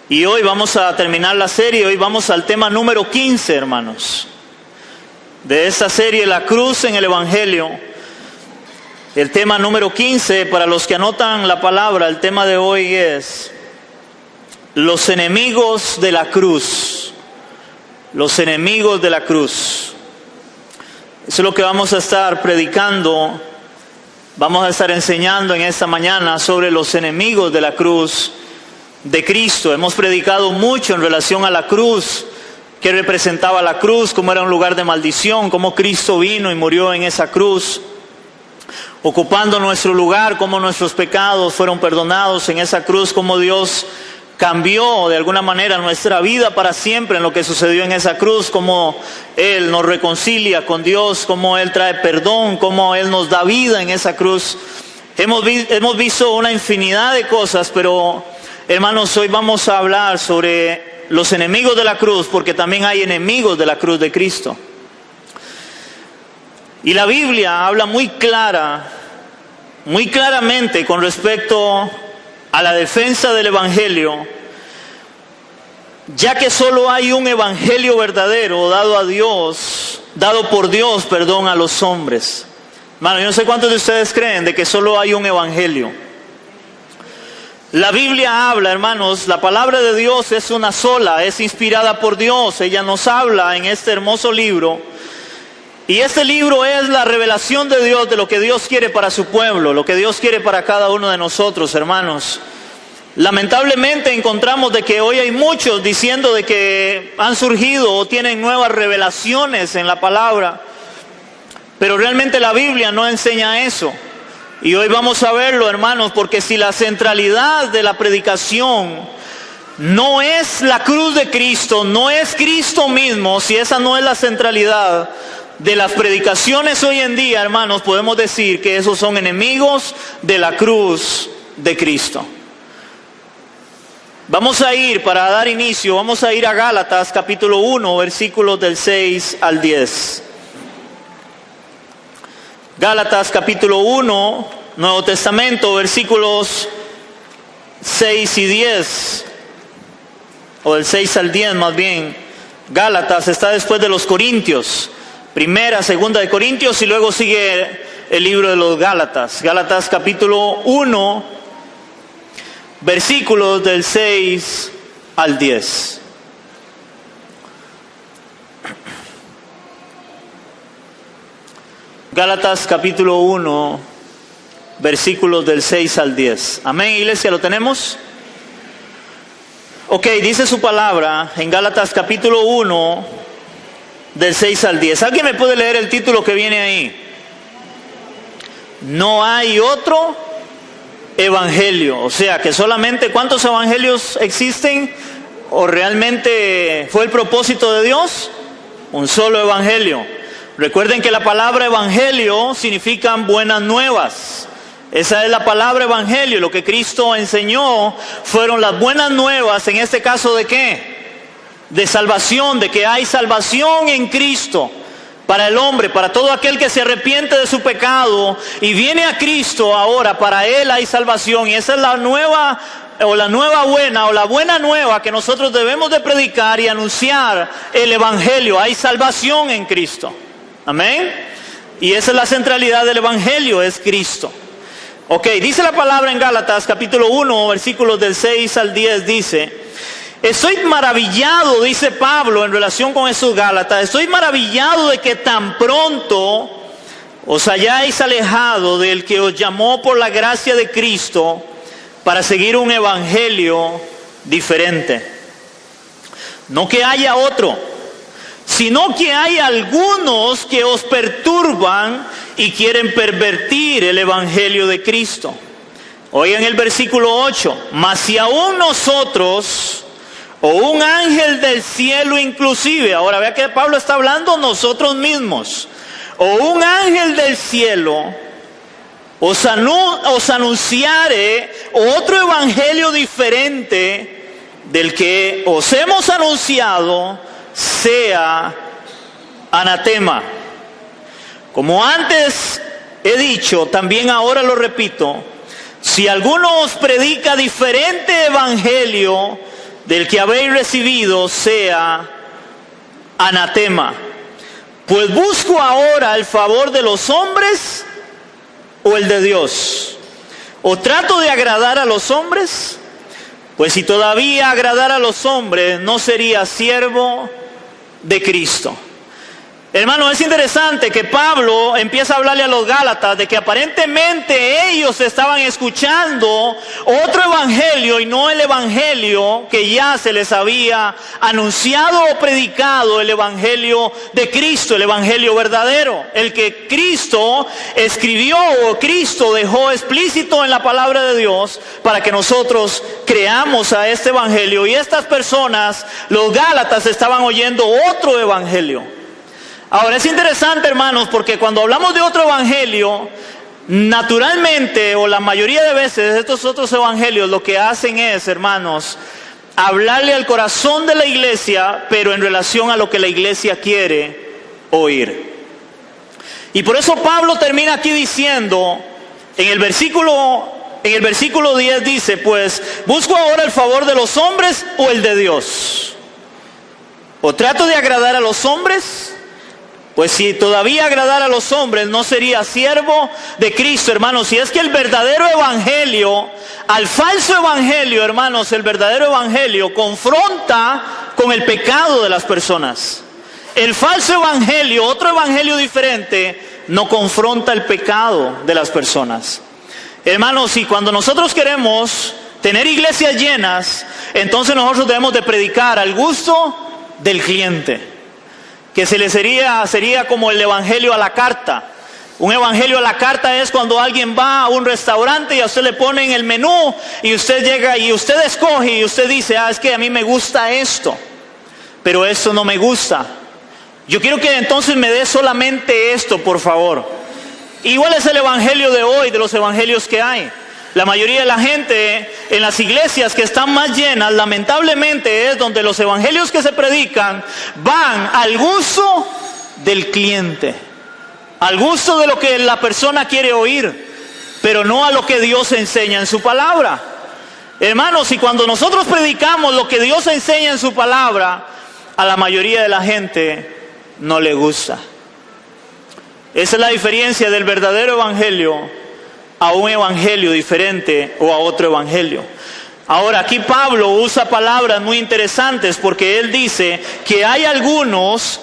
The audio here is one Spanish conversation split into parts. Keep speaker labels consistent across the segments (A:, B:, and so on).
A: Y hoy vamos a terminar la serie, hoy vamos al tema número 15, hermanos, de esta serie, la cruz en el Evangelio. El tema número 15, para los que anotan la palabra, el tema de hoy es los enemigos de la cruz. Los enemigos de la cruz. Eso es lo que vamos a estar predicando, vamos a estar enseñando en esta mañana sobre los enemigos de la cruz de Cristo. Hemos predicado mucho en relación a la cruz, qué representaba la cruz, cómo era un lugar de maldición, cómo Cristo vino y murió en esa cruz, ocupando nuestro lugar, cómo nuestros pecados fueron perdonados en esa cruz, cómo Dios cambió de alguna manera nuestra vida para siempre en lo que sucedió en esa cruz, cómo Él nos reconcilia con Dios, cómo Él trae perdón, cómo Él nos da vida en esa cruz. Hemos visto una infinidad de cosas, pero hermanos, hoy vamos a hablar sobre los enemigos de la cruz, porque también hay enemigos de la cruz de Cristo. Y la Biblia habla muy claramente con respecto a la defensa del Evangelio, ya que solo hay un Evangelio verdadero dado por Dios, a los hombres. Hermano, yo no sé cuántos de ustedes creen de que solo hay un Evangelio. La Biblia habla, hermanos, la palabra de Dios es una sola, es inspirada por Dios. Ella nos habla en este hermoso libro. Y este libro es la revelación de Dios, de lo que Dios quiere para su pueblo, lo que Dios quiere para cada uno de nosotros, hermanos. Lamentablemente encontramos de que hoy hay muchos diciendo de que han surgido o tienen nuevas revelaciones en la palabra. Pero realmente la Biblia no enseña eso. Y hoy vamos a verlo, hermanos, porque si la centralidad de la predicación no es la cruz de Cristo, no es Cristo mismo, si esa no es la centralidad de las predicaciones hoy en día, hermanos, podemos decir que esos son enemigos de la cruz de Cristo. Para dar inicio, vamos a ir a Gálatas capítulo 1, versículos del 6 al 10. Gálatas capítulo 1, Nuevo Testamento, versículos 6 y 10, o del 6 al 10 más bien. Gálatas está después de los Corintios, primera, segunda de Corintios, y luego sigue el libro de los Gálatas. Gálatas capítulo 1, versículos del 6 al 10. Gálatas capítulo 1, versículos del 6 al 10. Amén, iglesia, ¿lo tenemos? Ok, dice su palabra en Gálatas capítulo 1, del 6 al 10. ¿Alguien me puede leer el título que viene ahí? No hay otro evangelio. O sea, que solamente, ¿cuántos evangelios existen? ¿O realmente fue el propósito de Dios? Un solo evangelio. Recuerden que la palabra evangelio significa buenas nuevas. Esa es la palabra evangelio. Lo que Cristo enseñó fueron las buenas nuevas, en este caso ¿de qué? De salvación, de que hay salvación en Cristo para el hombre, para todo aquel que se arrepiente de su pecado y viene a Cristo. Ahora para él hay salvación, y esa es la nueva buena nueva que nosotros debemos de predicar y anunciar el evangelio. Hay salvación en Cristo. Amén. Y esa es la centralidad del evangelio, es Cristo. Ok, dice la palabra en Gálatas capítulo 1, versículos del 6 al 10, dice: estoy maravillado, dice Pablo en relación con esos Gálatas, estoy maravillado de que tan pronto os hayáis alejado del que os llamó por la gracia de Cristo para seguir un evangelio diferente. No que haya otro, sino que hay algunos que os perturban y quieren pervertir el evangelio de Cristo. Oigan el versículo 8: mas si aún nosotros, o un ángel del cielo inclusive, ahora vea que Pablo está hablando nosotros mismos, o un ángel del cielo os anunciare otro evangelio diferente del que os hemos anunciado, sea anatema. Como antes he dicho, también ahora lo repito: si alguno os predica diferente evangelio del que habéis recibido sea anatema. Pues busco ahora el favor de los hombres o el de Dios. ¿O trato de agradar a los hombres? Pues si todavía agradara a los hombres, no sería siervo de Cristo. Hermano, es interesante que Pablo empieza a hablarle a los Gálatas de que aparentemente ellos estaban escuchando otro evangelio y no el evangelio que ya se les había anunciado o predicado, el evangelio de Cristo, el evangelio verdadero, el que Cristo escribió o Cristo dejó explícito en la palabra de Dios para que nosotros creamos a este evangelio. Y estas personas, los Gálatas, estaban oyendo otro evangelio. Ahora es interesante, hermanos, porque cuando hablamos de otro evangelio, naturalmente o la mayoría de veces estos otros evangelios lo que hacen es, hermanos, hablarle al corazón de la iglesia, pero en relación a lo que la iglesia quiere oír. Y por eso Pablo termina aquí diciendo, en el versículo 10 dice, pues, ¿busco ahora el favor de los hombres o el de Dios? ¿O trato de agradar a los hombres? Pues si todavía agradara a los hombres, no sería siervo de Cristo, hermanos. Si es que el verdadero evangelio, al falso evangelio, hermanos, el verdadero evangelio confronta con el pecado de las personas. El falso evangelio, otro evangelio diferente, no confronta el pecado de las personas. Hermanos, y cuando nosotros queremos tener iglesias llenas, entonces nosotros debemos de predicar al gusto del cliente. Que sería como el evangelio a la carta. Un evangelio a la carta es cuando alguien va a un restaurante y a usted le ponen el menú y usted llega y usted escoge y usted dice, es que a mí me gusta esto, pero esto no me gusta. Yo quiero que entonces me dé solamente esto, por favor. Igual es el evangelio de hoy, de los evangelios que hay. La mayoría de la gente en las iglesias que están más llenas, lamentablemente es donde los evangelios que se predican van al gusto del cliente, al gusto de lo que la persona quiere oír, pero no a lo que Dios enseña en su palabra. Hermanos, y cuando nosotros predicamos lo que Dios enseña en su palabra, a la mayoría de la gente no le gusta. Esa es la diferencia del verdadero evangelio a un evangelio diferente o a otro evangelio. Ahora, aquí Pablo usa palabras muy interesantes porque él dice que hay algunos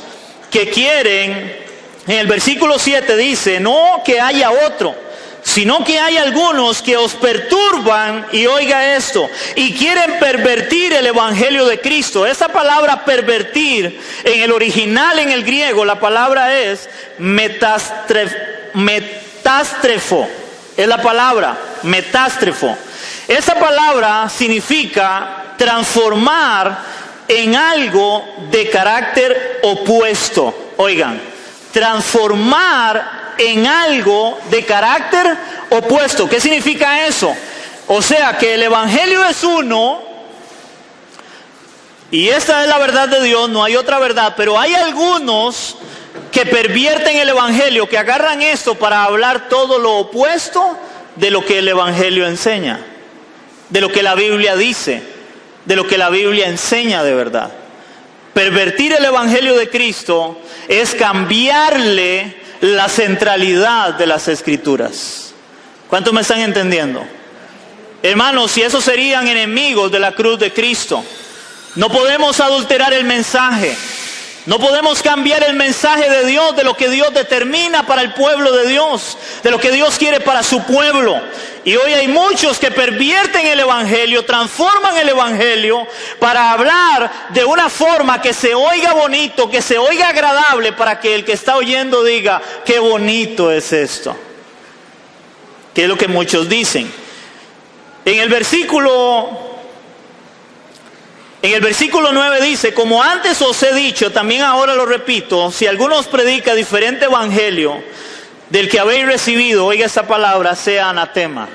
A: que quieren, en el versículo 7 dice, no que haya otro, sino que hay algunos que os perturban, y oiga esto, y quieren pervertir el evangelio de Cristo. Esa palabra pervertir, en el original, en el griego, la palabra es metástrefo. Es la palabra metástrefo. Esa palabra significa transformar en algo de carácter opuesto. Oigan, transformar en algo de carácter opuesto. ¿Qué significa eso? O sea que el evangelio es uno, y esta es la verdad de Dios, no hay otra verdad, pero hay algunos que pervierten el evangelio, que agarran esto para hablar todo lo opuesto de lo que el evangelio enseña, de lo que la Biblia dice, de lo que la Biblia enseña de verdad. Pervertir el evangelio de Cristo es cambiarle la centralidad de las escrituras. ¿Cuántos me están entendiendo? Hermanos, si esos serían enemigos de la cruz de Cristo, no podemos adulterar el mensaje. No podemos cambiar el mensaje de Dios, de lo que Dios determina para el pueblo de Dios, de lo que Dios quiere para su pueblo. Y hoy hay muchos que pervierten el evangelio, transforman el evangelio para hablar de una forma que se oiga bonito, que se oiga agradable, para que el que está oyendo diga, qué bonito es esto. Que es lo que muchos dicen. En el versículo 9 dice, como antes os he dicho, también ahora lo repito, si alguno os predica diferente evangelio del que habéis recibido, oiga esta palabra, sea anatema.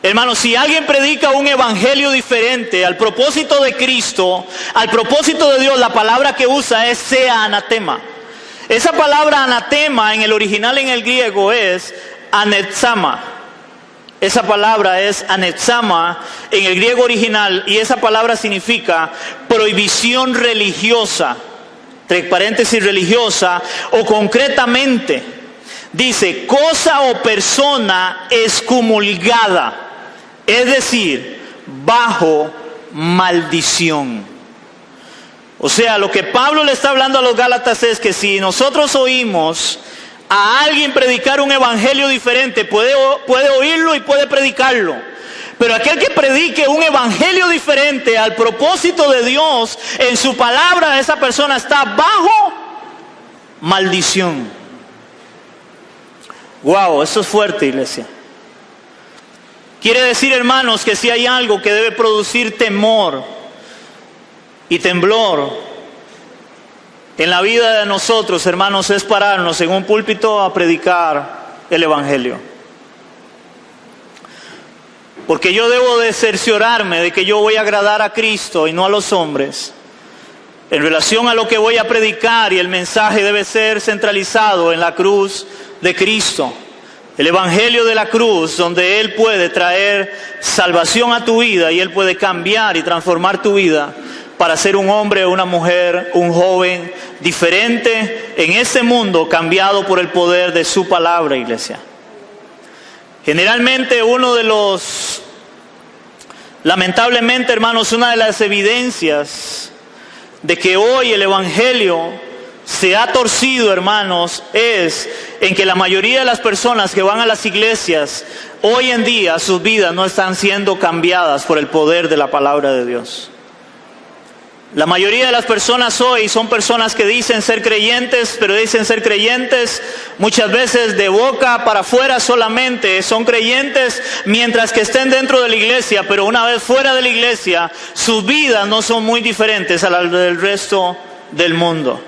A: Hermanos, si alguien predica un evangelio diferente al propósito de Cristo, al propósito de Dios, la palabra que usa es sea anatema. Esa palabra anatema en el original, en el griego, es anetsama. Esa palabra es anexama en el griego original y esa palabra significa prohibición religiosa, entre paréntesis religiosa, o concretamente dice cosa o persona excomulgada, es decir, bajo maldición. O sea, lo que Pablo le está hablando a los Gálatas es que si nosotros oímos a alguien predicar un evangelio diferente, puede oírlo y puede predicarlo. Pero aquel que predique un evangelio diferente al propósito de Dios en su palabra, esa persona está bajo maldición. Wow, eso es fuerte, iglesia. Quiere decir, hermanos, que si hay algo que debe producir temor y temblor en la vida de nosotros, hermanos, es pararnos en un púlpito a predicar el evangelio. Porque yo debo de cerciorarme de que yo voy a agradar a Cristo y no a los hombres en relación a lo que voy a predicar, y el mensaje debe ser centralizado en la cruz de Cristo. El evangelio de la cruz, donde Él puede traer salvación a tu vida y Él puede cambiar y transformar tu vida para ser un hombre o una mujer, un joven diferente en este mundo cambiado por el poder de su palabra, iglesia. Generalmente lamentablemente, hermanos, una de las evidencias de que hoy el evangelio se ha torcido, hermanos, es en que la mayoría de las personas que van a las iglesias, hoy en día sus vidas no están siendo cambiadas por el poder de la palabra de Dios. La mayoría de las personas hoy son personas que dicen ser creyentes, pero dicen ser creyentes muchas veces de boca para afuera solamente. Son creyentes mientras que estén dentro de la iglesia, pero una vez fuera de la iglesia, sus vidas no son muy diferentes a las del resto del mundo.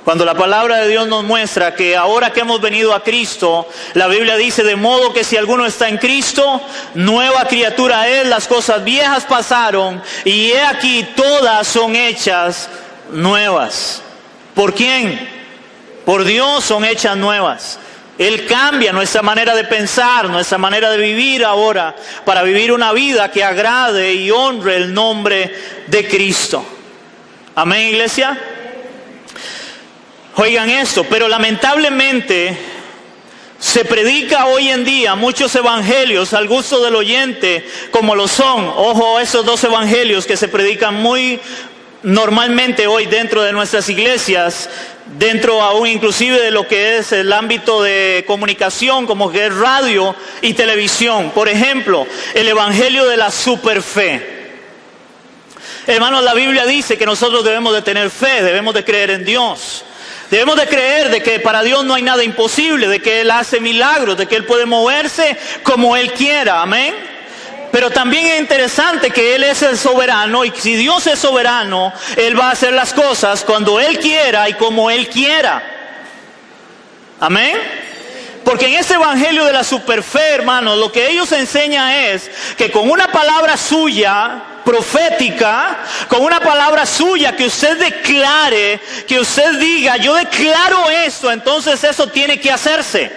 A: Cuando la palabra de Dios nos muestra que ahora que hemos venido a Cristo, la Biblia dice: de modo que si alguno está en Cristo, nueva criatura es, las cosas viejas pasaron y he aquí todas son hechas nuevas. ¿Por quién? Por Dios son hechas nuevas. Él cambia nuestra manera de pensar, nuestra manera de vivir ahora, para vivir una vida que agrade y honre el nombre de Cristo. Amén, iglesia. Oigan esto, pero lamentablemente se predica hoy en día muchos evangelios al gusto del oyente, como lo son, ojo, esos dos evangelios que se predican muy normalmente hoy dentro de nuestras iglesias, dentro aún inclusive de lo que es el ámbito de comunicación, como que es radio y televisión. Por ejemplo, el evangelio de la superfe. Hermanos, la Biblia dice que nosotros debemos de tener fe, debemos de creer en Dios. Debemos de creer de que para Dios no hay nada imposible, de que Él hace milagros, de que Él puede moverse como Él quiera, amén. Pero también es interesante que Él es el soberano, y si Dios es soberano, Él va a hacer las cosas cuando Él quiera y como Él quiera, amén. Porque en este evangelio de la superfe, hermanos, lo que ellos enseñan es que con una palabra suya profética, con una palabra suya que usted declare, que usted diga: yo declaro esto, entonces eso tiene que hacerse.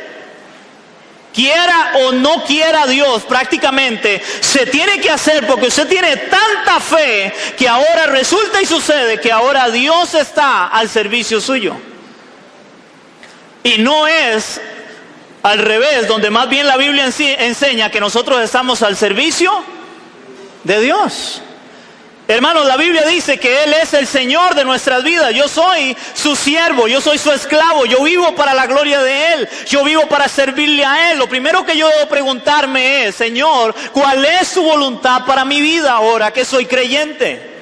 A: Quiera o no quiera Dios, prácticamente se tiene que hacer, porque usted tiene tanta fe que ahora resulta y sucede que ahora Dios está al servicio suyo. Y no es al revés, donde más bien la Biblia enseña que nosotros estamos al servicio de Dios. Hermanos, la Biblia dice que Él es el Señor de nuestras vidas. Yo soy su siervo, yo soy su esclavo, yo vivo para la gloria de Él, yo vivo para servirle a Él. Lo primero que yo debo preguntarme es: Señor, ¿cuál es su voluntad para mi vida ahora que soy creyente?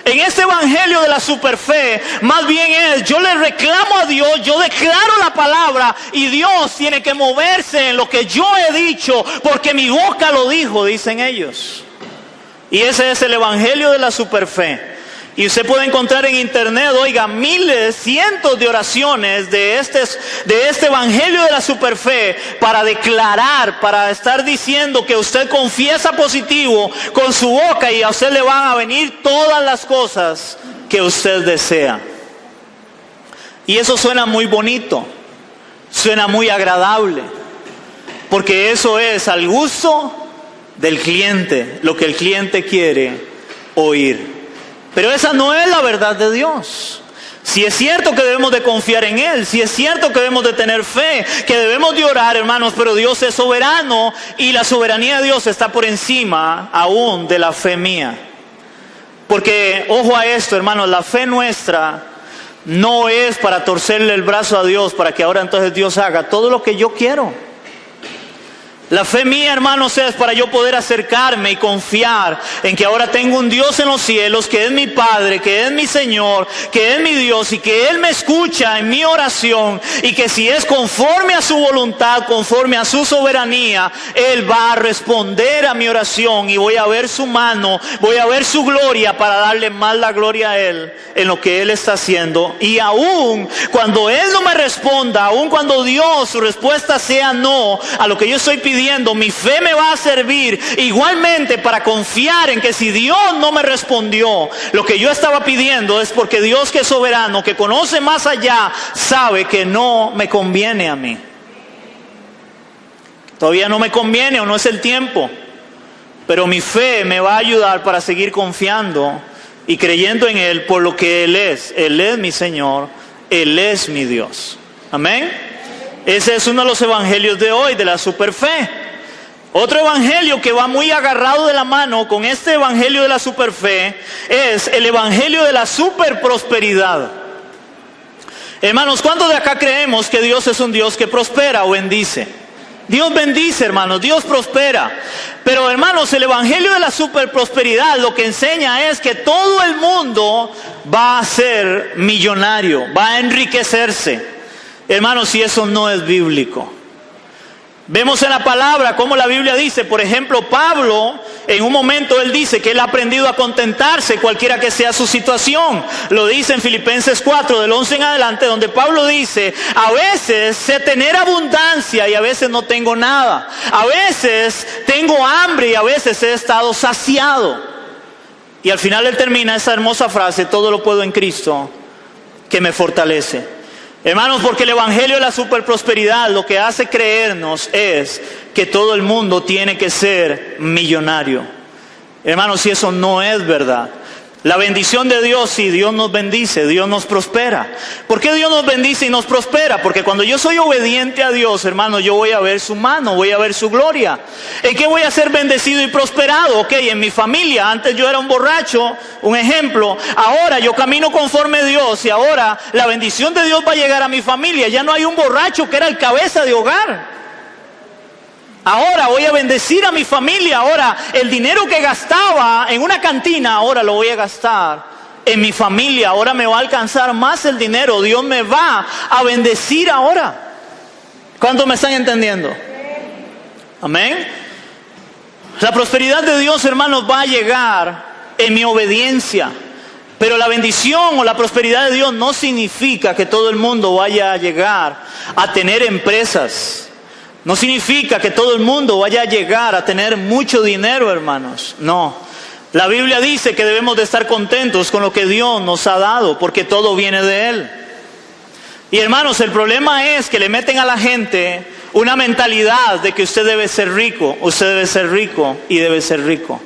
A: En este evangelio de la superfe, más bien es: yo le reclamo a Dios, yo declaro la palabra y Dios tiene que moverse en lo que yo he dicho, porque mi boca lo dijo, dicen ellos. Y ese es el evangelio de la superfe. Y usted puede encontrar en internet, oiga, miles, cientos de oraciones de este evangelio de la superfe, para declarar, para estar diciendo que usted confiesa positivo con su boca y a usted le van a venir todas las cosas que usted desea. Y eso suena muy bonito, suena muy agradable. porque eso es al gusto del cliente, lo que el cliente quiere oír. Pero esa no es la verdad de Dios. Si es cierto que debemos de confiar en Él, si es cierto que debemos de tener fe, que debemos de orar, hermanos, pero Dios es soberano y la soberanía de Dios está por encima aún de la fe mía. Porque, ojo a esto, hermanos, la fe nuestra no es para torcerle el brazo a Dios, para que ahora entonces Dios haga todo lo que yo quiero. La fe mía, hermanos, es para yo poder acercarme y confiar en que ahora tengo un Dios en los cielos, que es mi Padre, que es mi Señor, que es mi Dios y que Él me escucha en mi oración y que si es conforme a su voluntad, conforme a su soberanía, Él va a responder a mi oración y voy a ver su mano, voy a ver su gloria para darle más la gloria a Él en lo que Él está haciendo. Y aún cuando Él no me responda, aún cuando Dios, su respuesta sea no a lo que yo estoy pidiendo, mi fe me va a servir igualmente para confiar en que si Dios no me respondió lo que yo estaba pidiendo, es porque Dios, que es soberano, que conoce más allá, sabe que no me conviene a mí. Todavía no me conviene o no es el tiempo, pero mi fe me va a ayudar para seguir confiando y creyendo en Él por lo que Él es. Él es mi Señor, Él es mi Dios. Amén. Ese es uno de los evangelios de hoy, de la superfe. Otro evangelio que va muy agarrado de la mano con este evangelio de la superfe es el evangelio de la superprosperidad. Hermanos, ¿cuántos de acá creemos que Dios es un Dios que prospera o bendice? Dios bendice, hermanos, Dios prospera. Pero, hermanos, el evangelio de la superprosperidad lo que enseña es que todo el mundo va a ser millonario, va a enriquecerse. Hermanos, si eso no es bíblico. Vemos en la palabra cómo la Biblia dice, por ejemplo, Pablo, en un momento él dice que él ha aprendido a contentarse cualquiera que sea su situación. Lo dice en Filipenses 4, del 11 en adelante, donde Pablo dice, a veces sé tener abundancia y a veces no tengo nada. A veces tengo hambre y a veces he estado saciado. Y al final él termina esa hermosa frase, todo lo puedo en Cristo que me fortalece. Hermanos, porque el evangelio de la superprosperidad lo que hace creernos es que todo el mundo tiene que ser millonario. Hermanos, si eso no es verdad. La bendición de Dios, si Dios nos bendice, Dios nos prospera. ¿Por qué Dios nos bendice y nos prospera? Porque cuando yo soy obediente a Dios, hermano, yo voy a ver su mano, voy a ver su gloria. ¿En qué voy a ser bendecido y prosperado? Ok, en mi familia. Antes yo era un borracho, un ejemplo. Ahora yo camino conforme a Dios y ahora la bendición de Dios va a llegar a mi familia. Ya no hay un borracho que era el cabeza de hogar. Ahora voy a bendecir a mi familia. Ahora el dinero que gastaba en una cantina, ahora lo voy a gastar en mi familia. Ahora me va a alcanzar más el dinero. Dios me va a bendecir ahora. ¿Cuántos me están entendiendo? Amén. La prosperidad de Dios, hermanos, va a llegar en mi obediencia. Pero la bendición o la prosperidad de Dios no significa que todo el mundo vaya a llegar a tener empresas. No significa que todo el mundo vaya a llegar a tener mucho dinero, hermanos. No. La Biblia dice que debemos de estar contentos con lo que Dios nos ha dado, porque todo viene de Él. Y hermanos, el problema es que le meten a la gente una mentalidad de que usted debe ser rico y debe ser rico.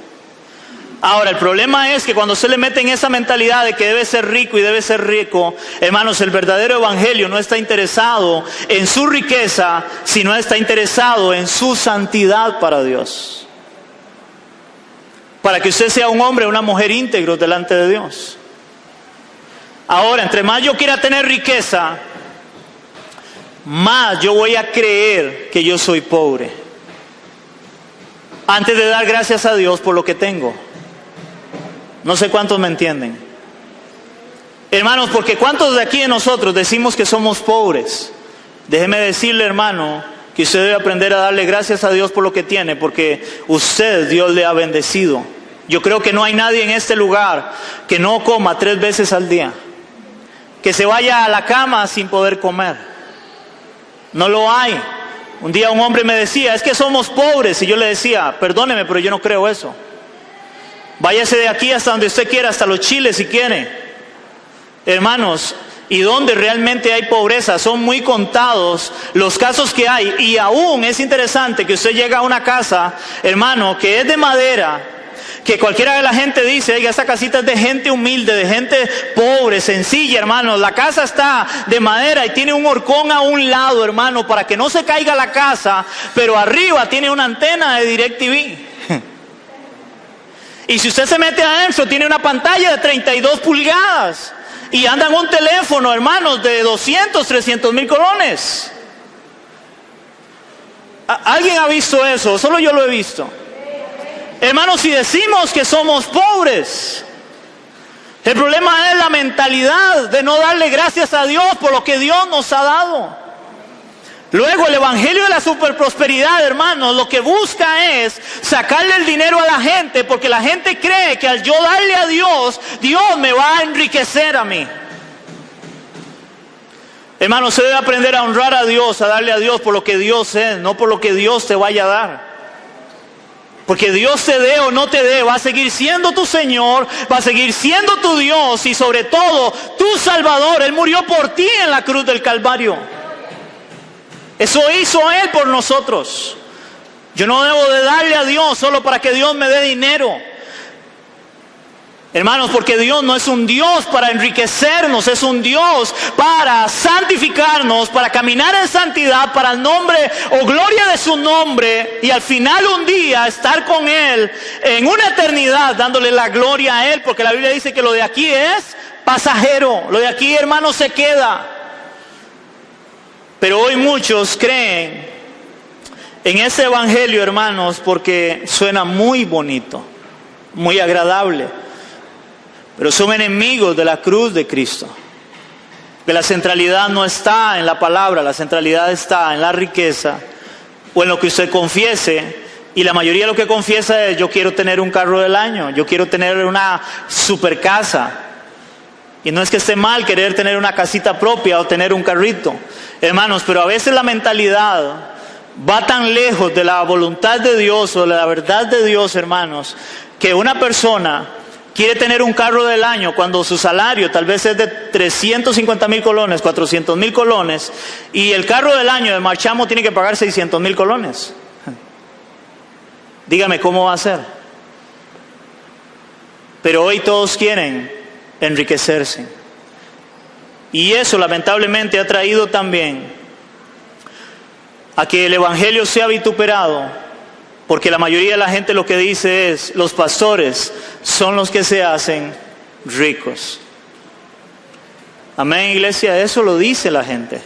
A: Ahora, el problema es que cuando se le mete en esa mentalidad de que debe ser rico y debe ser rico, hermanos, el verdadero evangelio no está interesado en su riqueza, sino está interesado en su santidad para Dios. Para que usted sea un hombre o una mujer íntegro delante de Dios. Ahora, entre más yo quiera tener riqueza, más yo voy a creer que yo soy pobre, antes de dar gracias a Dios por lo que tengo. No sé cuántos me entienden. Hermanos, porque ¿cuántos de aquí de nosotros decimos que somos pobres? Déjeme decirle, hermano, que usted debe aprender a darle gracias a Dios por lo que tiene, porque usted, Dios le ha bendecido. Yo creo que no hay nadie en este lugar que no coma 3 veces al día, que se vaya a la cama sin poder comer. No lo hay. Un día un hombre me decía, es que somos pobres, y yo le decía, perdóneme, pero yo no creo eso. Váyase de aquí hasta donde usted quiera, hasta los chiles si quiere. Hermanos, y donde realmente hay pobreza. Son muy contados los casos que hay. Y aún es interesante que usted llega a una casa, hermano, que es de madera, que cualquiera de la gente dice, oiga, esa casita es de gente humilde, de gente pobre, sencilla, hermano. La casa está de madera y tiene un horcón a un lado, hermano, para que no se caiga la casa, pero arriba tiene una antena de DirecTV. Y si usted se mete adentro, tiene una pantalla de 32 pulgadas. Y andan un teléfono, hermanos, de 200, 300 mil colones. ¿Alguien ha visto eso? Solo yo lo he visto. Hermanos, si decimos que somos pobres, el problema es la mentalidad de no darle gracias a Dios por lo que Dios nos ha dado. Luego, el evangelio de la superprosperidad, hermanos, lo que busca es sacarle el dinero a la gente, porque la gente cree que al yo darle a Dios, Dios me va a enriquecer a mí. Hermanos, se debe aprender a honrar a Dios, a darle a Dios por lo que Dios es, no por lo que Dios te vaya a dar. Porque Dios te dé o no te dé, va a seguir siendo tu Señor, va a seguir siendo tu Dios y sobre todo tu Salvador. Él murió por ti en la cruz del Calvario. Eso hizo Él por nosotros. Yo no debo de darle a Dios solo para que Dios me dé dinero. Hermanos, porque Dios no es un Dios para enriquecernos, es un Dios para santificarnos, para caminar en santidad, para el nombre o gloria de su nombre, y al final un día estar con Él en una eternidad dándole la gloria a Él, porque la Biblia dice que lo de aquí es pasajero, lo de aquí, hermanos, se queda. Pero hoy muchos creen en ese evangelio, hermanos, porque suena muy bonito, muy agradable. Pero son enemigos de la cruz de Cristo. Que la centralidad no está en la palabra, la centralidad está en la riqueza o en lo que usted confiese. Y la mayoría de lo que confiesa es: yo quiero tener un carro del año, yo quiero tener una super casa. Y no es que esté mal querer tener una casita propia o tener un carrito, hermanos, pero a veces la mentalidad va tan lejos de la voluntad de Dios o de la verdad de Dios, hermanos, que una persona quiere tener un carro del año cuando su salario tal vez es de 350 mil colones, 400 mil colones, y el carro del año de marchamo tiene que pagar 600 mil colones. Dígame, ¿cómo va a ser? Pero hoy todos quieren enriquecerse. Y eso lamentablemente ha traído también a que el evangelio sea vituperado. Porque la mayoría de la gente lo que dice es: los pastores son los que se hacen ricos. Amén, iglesia, eso lo dice la gente.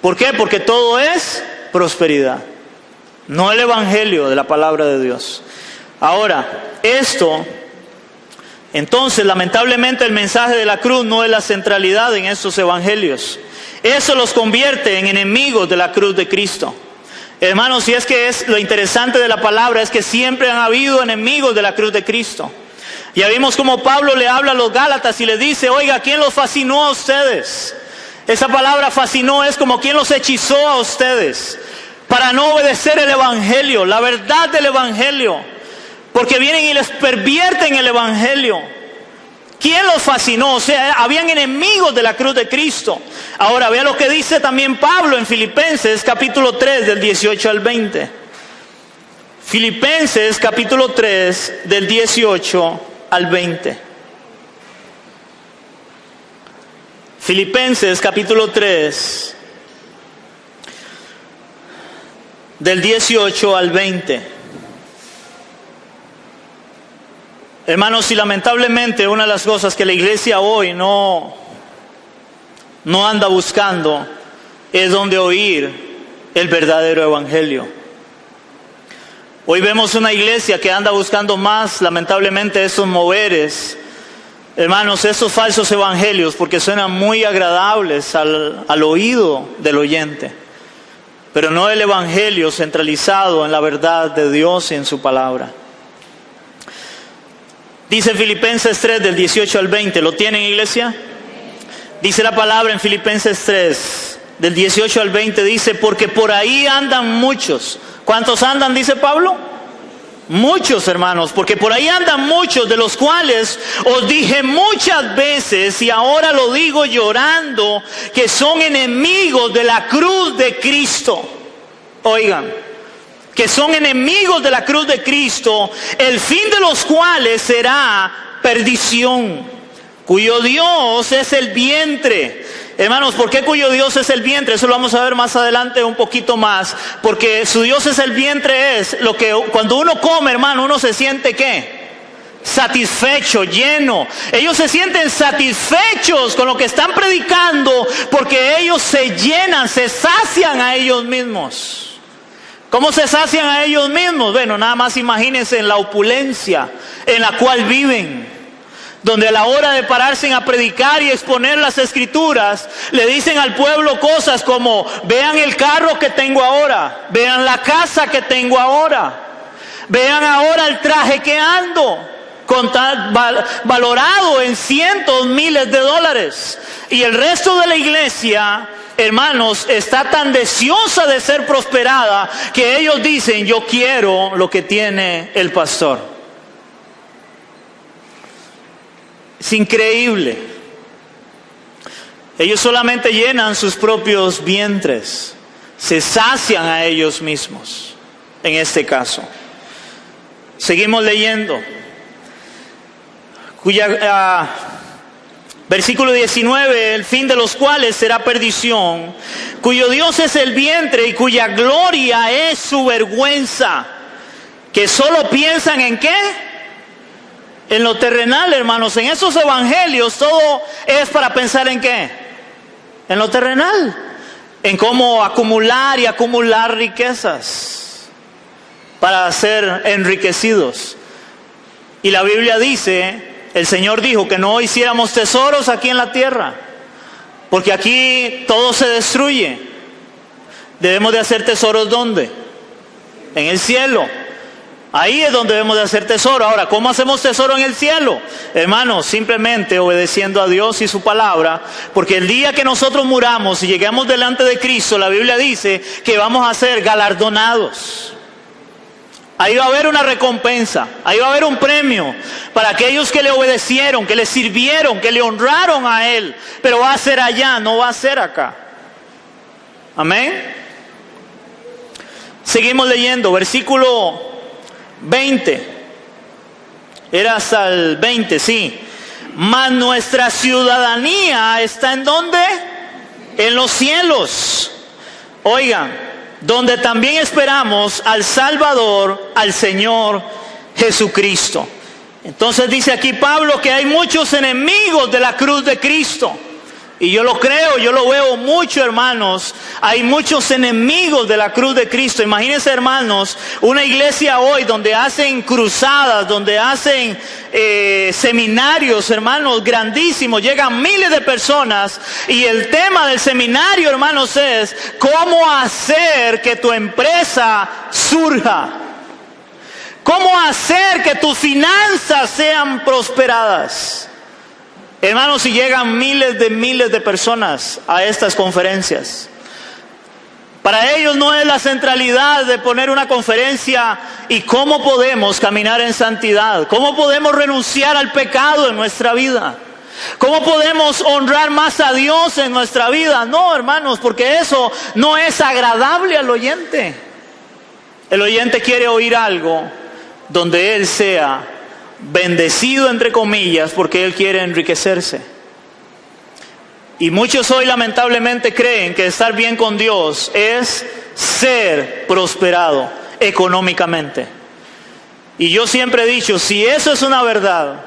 A: ¿Por qué? Porque todo es prosperidad, no el evangelio de la palabra de Dios. Ahora, entonces lamentablemente el mensaje de la cruz no es la centralidad en estos evangelios. Eso los convierte en enemigos de la cruz de Cristo. Hermanos, si es que es lo interesante de la palabra, es que siempre han habido enemigos de la cruz de Cristo. Ya vimos como Pablo le habla a los Gálatas y le dice: oiga, ¿quién los fascinó a ustedes? Esa palabra fascinó es como ¿quién los hechizó a ustedes para no obedecer el evangelio, la verdad del evangelio? Porque vienen y les pervierten el evangelio. ¿Quién los fascinó? O sea, habían enemigos de la cruz de Cristo. Ahora, vea lo que dice también Pablo en Filipenses capítulo 3 del 18 al 20. Filipenses capítulo 3 del 18 al 20. Filipenses capítulo 3 del 18 al 20. Hermanos, y lamentablemente una de las cosas que la iglesia hoy no anda buscando es donde oír el verdadero evangelio. Hoy vemos una iglesia que anda buscando más, lamentablemente, esos moveres, hermanos, esos falsos evangelios, porque suenan muy agradables al oído del oyente, pero no el evangelio centralizado en la verdad de Dios y en su palabra. Dice Filipenses 3 del 18 al 20, ¿lo tienen, iglesia? Dice la palabra en Filipenses 3 del 18 al 20, dice: porque por ahí andan muchos. ¿Cuántos andan? Dice Pablo. Muchos, hermanos, porque por ahí andan muchos, de los cuales os dije muchas veces, y ahora lo digo llorando, que son enemigos de la cruz de Cristo. Oigan, que son enemigos de la cruz de Cristo, el fin de los cuales será perdición, cuyo Dios es el vientre. Hermanos, ¿por qué cuyo Dios es el vientre? Eso lo vamos a ver más adelante un poquito más. Porque su Dios es el vientre, es lo que cuando uno come, hermano, uno se siente ¿qué? Satisfecho, lleno. Ellos se sienten satisfechos con lo que están predicando porque ellos se llenan, se sacian a ellos mismos. ¿Cómo se sacian a ellos mismos? Bueno, nada más imagínense en la opulencia en la cual viven, donde a la hora de pararse a predicar y exponer las escrituras, le dicen al pueblo cosas como: vean el carro que tengo ahora, vean la casa que tengo ahora, vean ahora el traje que ando, valorado en cientos, miles de dólares. Y el resto de la iglesia, hermanos, está tan deseosa de ser prosperada que ellos dicen: yo quiero lo que tiene el pastor. Es increíble. Ellos solamente llenan sus propios vientres, se sacian a ellos mismos, en este caso. Seguimos leyendo. Versículo 19, el fin de los cuales será perdición, cuyo Dios es el vientre y cuya gloria es su vergüenza, que solo piensan ¿en qué? En lo terrenal, hermanos. En esos evangelios todo es para pensar ¿en qué? En lo terrenal, en cómo acumular y acumular riquezas para ser enriquecidos. Y la Biblia dice, el Señor dijo que no hiciéramos tesoros aquí en la tierra, porque aquí todo se destruye. Debemos de hacer tesoros ¿dónde? En el cielo. Ahí es donde debemos de hacer tesoro. Ahora, ¿cómo hacemos tesoro en el cielo? Hermanos, simplemente obedeciendo a Dios y su palabra, porque el día que nosotros muramos y lleguemos delante de Cristo, la Biblia dice que vamos a ser galardonados. Ahí va a haber una recompensa, ahí va a haber un premio para aquellos que le obedecieron, que le sirvieron, que le honraron a Él. Pero va a ser allá, no va a ser acá. Amén. Seguimos leyendo, versículo 20. Era hasta el 20, sí. Mas nuestra ciudadanía está ¿en dónde? En los cielos. Oigan, donde también esperamos al Salvador, al Señor Jesucristo. Entonces dice aquí Pablo que hay muchos enemigos de la cruz de Cristo. Y yo lo creo, yo lo veo mucho, hermanos. Hay muchos enemigos de la cruz de Cristo. Imagínense, hermanos, una iglesia hoy donde hacen cruzadas, donde hacen seminarios, hermanos, grandísimos. Llegan miles de personas y el tema del seminario, hermanos, es cómo hacer que tu empresa surja. Cómo hacer que tus finanzas sean prosperadas. Hermanos, si llegan miles de personas a estas conferencias, para ellos no es la centralidad de poner una conferencia y cómo podemos caminar en santidad, cómo podemos renunciar al pecado en nuestra vida, cómo podemos honrar más a Dios en nuestra vida. No, hermanos, porque eso no es agradable al oyente. El oyente quiere oír algo donde él sea bendecido entre comillas, porque él quiere enriquecerse. Y muchos hoy lamentablemente creen que estar bien con Dios es ser prosperado económicamente. Y yo siempre he dicho, si eso es una verdad,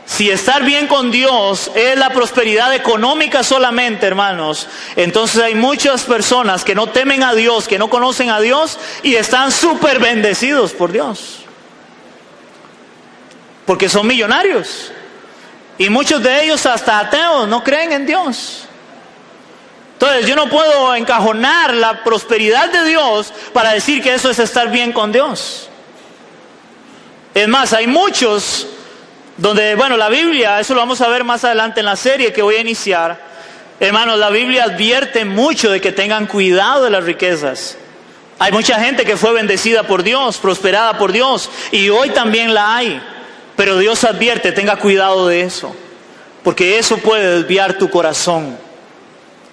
A: si estar bien con Dios es la prosperidad económica solamente, hermanos, entonces hay muchas personas que no temen a Dios, que no conocen a Dios y están súper bendecidos por Dios. Porque son millonarios. Y muchos de ellos hasta ateos no creen en Dios. Entonces yo no puedo encajonar la prosperidad de Dios para decir que eso es estar bien con Dios. Es más, hay muchos donde, bueno, la Biblia, eso lo vamos a ver más adelante en la serie que voy a iniciar. Hermanos, la Biblia advierte mucho de que tengan cuidado de las riquezas. Hay mucha gente que fue bendecida por Dios, prosperada por Dios, y hoy también la hay. Pero Dios advierte, tenga cuidado de eso, porque eso puede desviar tu corazón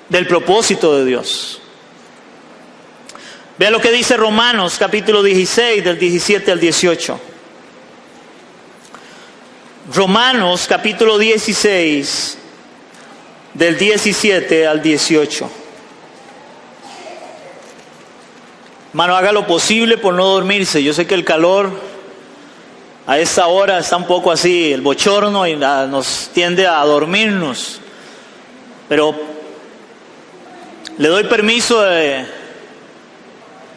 A: del propósito de Dios. Vea lo que dice Romanos capítulo 16, del 17 al 18. Romanos capítulo 16, del 17 al 18. Hermano, haga lo posible por no dormirse. Yo sé que el calor a esta hora está un poco así, el bochorno, y nos tiende a dormirnos. Pero le doy permiso de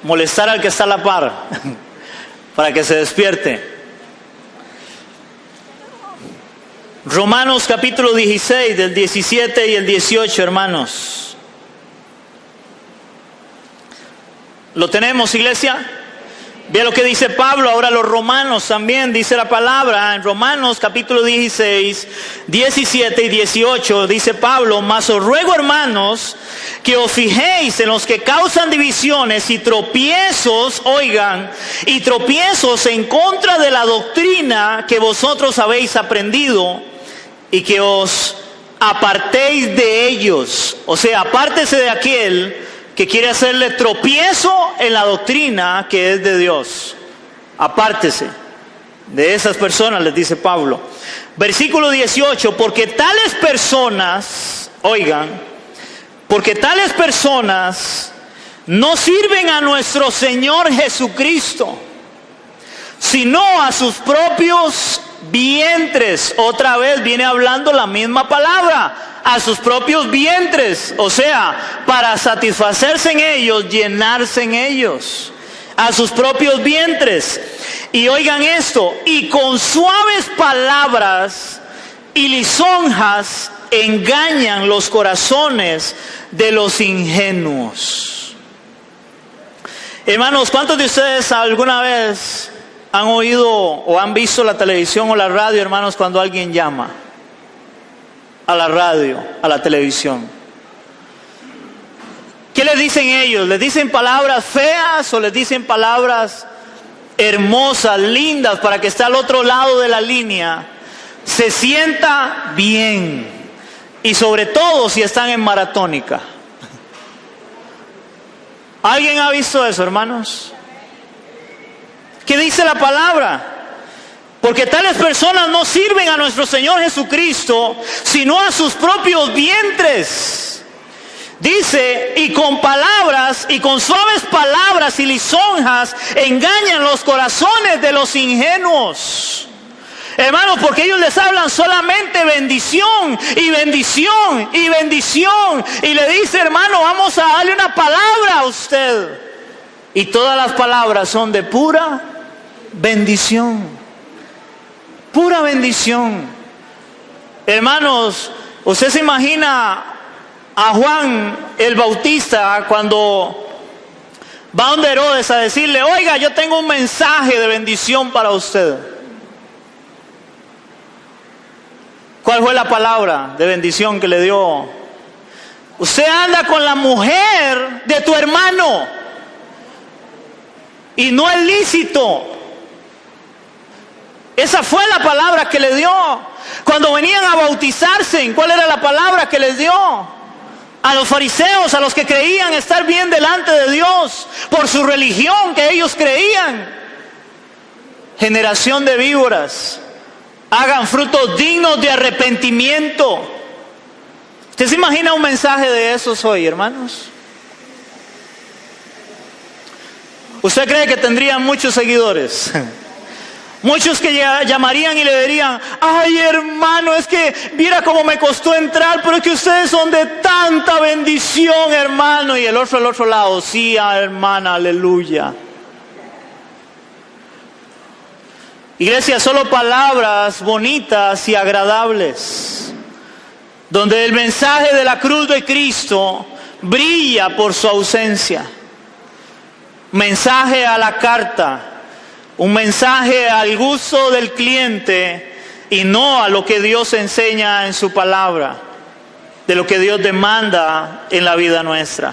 A: molestar al que está a la par para que se despierte. Romanos capítulo 16, del 17 y el 18, hermanos. ¿Lo tenemos, iglesia? Vea lo que dice Pablo ahora a los romanos también, dice la palabra en Romanos capítulo 16, 17 y 18, dice Pablo: mas os ruego, hermanos, que os fijéis en los que causan divisiones y tropiezos, oigan, y tropiezos en contra de la doctrina que vosotros habéis aprendido, y que os apartéis de ellos. O sea, apártese de aquel que quiere hacerle tropiezo en la doctrina que es de Dios. Apártese de esas personas, les dice Pablo. Versículo 18, porque tales personas, oigan, porque tales personas no sirven a nuestro Señor Jesucristo, sino a sus propios vientres. Otra vez viene hablando la misma palabra, a sus propios vientres, o sea, para satisfacerse en ellos, llenarse en ellos, a sus propios vientres. Y oigan esto: y con suaves palabras y lisonjas engañan los corazones de los ingenuos. Hermanos, ¿cuántos de ustedes alguna vez han oído o han visto la televisión o la radio, hermanos, cuando alguien llama a la radio, a la televisión? ¿Qué les dicen ellos? ¿Les dicen palabras feas o les dicen palabras hermosas, lindas, para que esté al otro lado de la línea se sienta bien? Y sobre todo si están en maratónica. ¿Alguien ha visto eso, hermanos? ¿Qué dice la palabra? Porque tales personas no sirven a nuestro Señor Jesucristo, sino a sus propios vientres. Dice: y con palabras, y con suaves palabras y lisonjas, engañan los corazones de los ingenuos. Hermanos, porque ellos les hablan solamente bendición, y bendición, y bendición. Y le dice: hermano, vamos a darle una palabra a usted. Y todas las palabras son de pura bendición. Pura bendición. Hermanos, usted se imagina a Juan el Bautista cuando va donde Herodes a decirle: oiga, yo tengo un mensaje de bendición para usted. ¿Cuál fue la palabra de bendición que le dio? Usted anda con la mujer de tu hermano y no es lícito. Esa fue la palabra que le dio. Cuando venían a bautizarse, ¿cuál era la palabra que les dio? A los fariseos, a los que creían estar bien delante de Dios por su religión que ellos creían: generación de víboras, hagan frutos dignos de arrepentimiento. ¿Usted se imagina un mensaje de esos hoy, hermanos? ¿Usted cree que tendrían muchos seguidores? Muchos que llamarían y le dirían: ay, hermano, es que mira cómo me costó entrar, pero es que ustedes son de tanta bendición, hermano. Y el otro al otro lado: sí, hermana, aleluya. Iglesia, solo palabras bonitas y agradables, donde el mensaje de la cruz de Cristo brilla por su ausencia. Mensaje a la carta, un mensaje al gusto del cliente y no a lo que Dios enseña en su palabra, de lo que Dios demanda en la vida nuestra.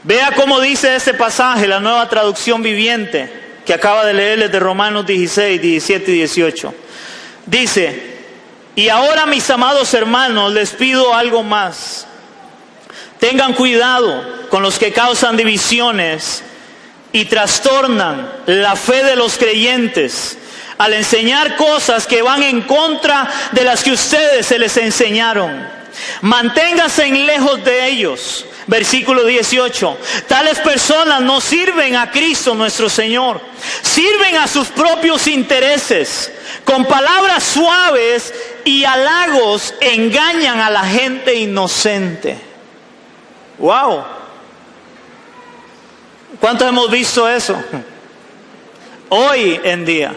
A: Vea cómo dice este pasaje, la Nueva Traducción Viviente, que acaba de leerles de Romanos 16, 17 y 18. Dice: y ahora, mis amados hermanos, les pido algo más. Tengan cuidado con los que causan divisiones y trastornan la fe de los creyentes al enseñar cosas que van en contra de las que ustedes se les enseñaron. Manténganse lejos de ellos. Versículo 18. Tales personas no sirven a Cristo nuestro Señor, sirven a sus propios intereses. Con palabras suaves y halagos engañan a la gente inocente. Wow. ¿Cuántos hemos visto eso hoy en día?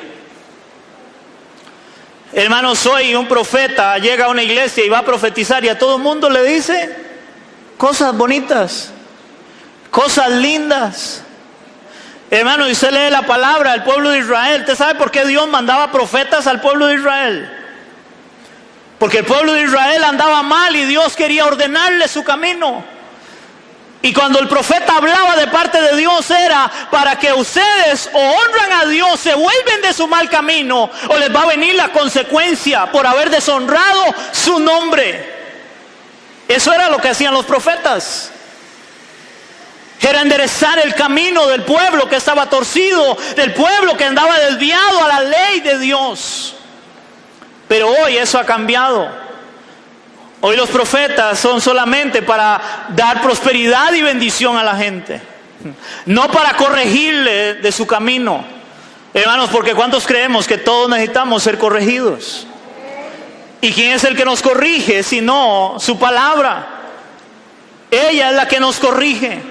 A: Hermanos, hoy un profeta llega a una iglesia y va a profetizar y a todo el mundo le dice cosas bonitas, cosas lindas. Hermano, y usted lee la palabra del pueblo de Israel. ¿Usted sabe por qué Dios mandaba profetas al pueblo de Israel? Porque el pueblo de Israel andaba mal y Dios quería ordenarle su camino. Y cuando el profeta hablaba de parte de Dios era para que ustedes o honran a Dios, se vuelven de su mal camino, o les va a venir la consecuencia por haber deshonrado su nombre. Eso era lo que hacían los profetas. Era enderezar el camino del pueblo que estaba torcido, del pueblo que andaba desviado a la ley de Dios. Pero hoy eso ha cambiado. Hoy los profetas son solamente para dar prosperidad y bendición a la gente, no para corregirle de su camino. Hermanos, porque ¿cuántos creemos que todos necesitamos ser corregidos? ¿Y quién es el que nos corrige sino su palabra? Ella es la que nos corrige.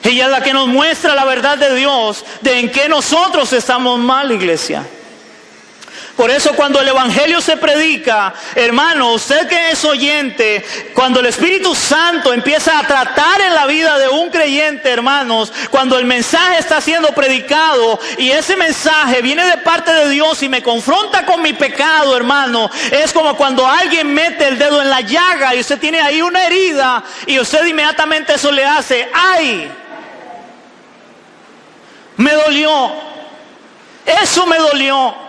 A: Ella es la que nos muestra la verdad de Dios, de en qué nosotros estamos mal, iglesia. Por eso cuando el evangelio se predica, hermano, usted que es oyente, cuando el Espíritu Santo empieza a tratar en la vida de un creyente, hermanos, cuando el mensaje está siendo predicado y ese mensaje viene de parte de Dios y me confronta con mi pecado, hermano, es como cuando alguien mete el dedo en la llaga y usted tiene ahí una herida y usted inmediatamente eso le hace, ¡ay! Me dolió, eso me dolió.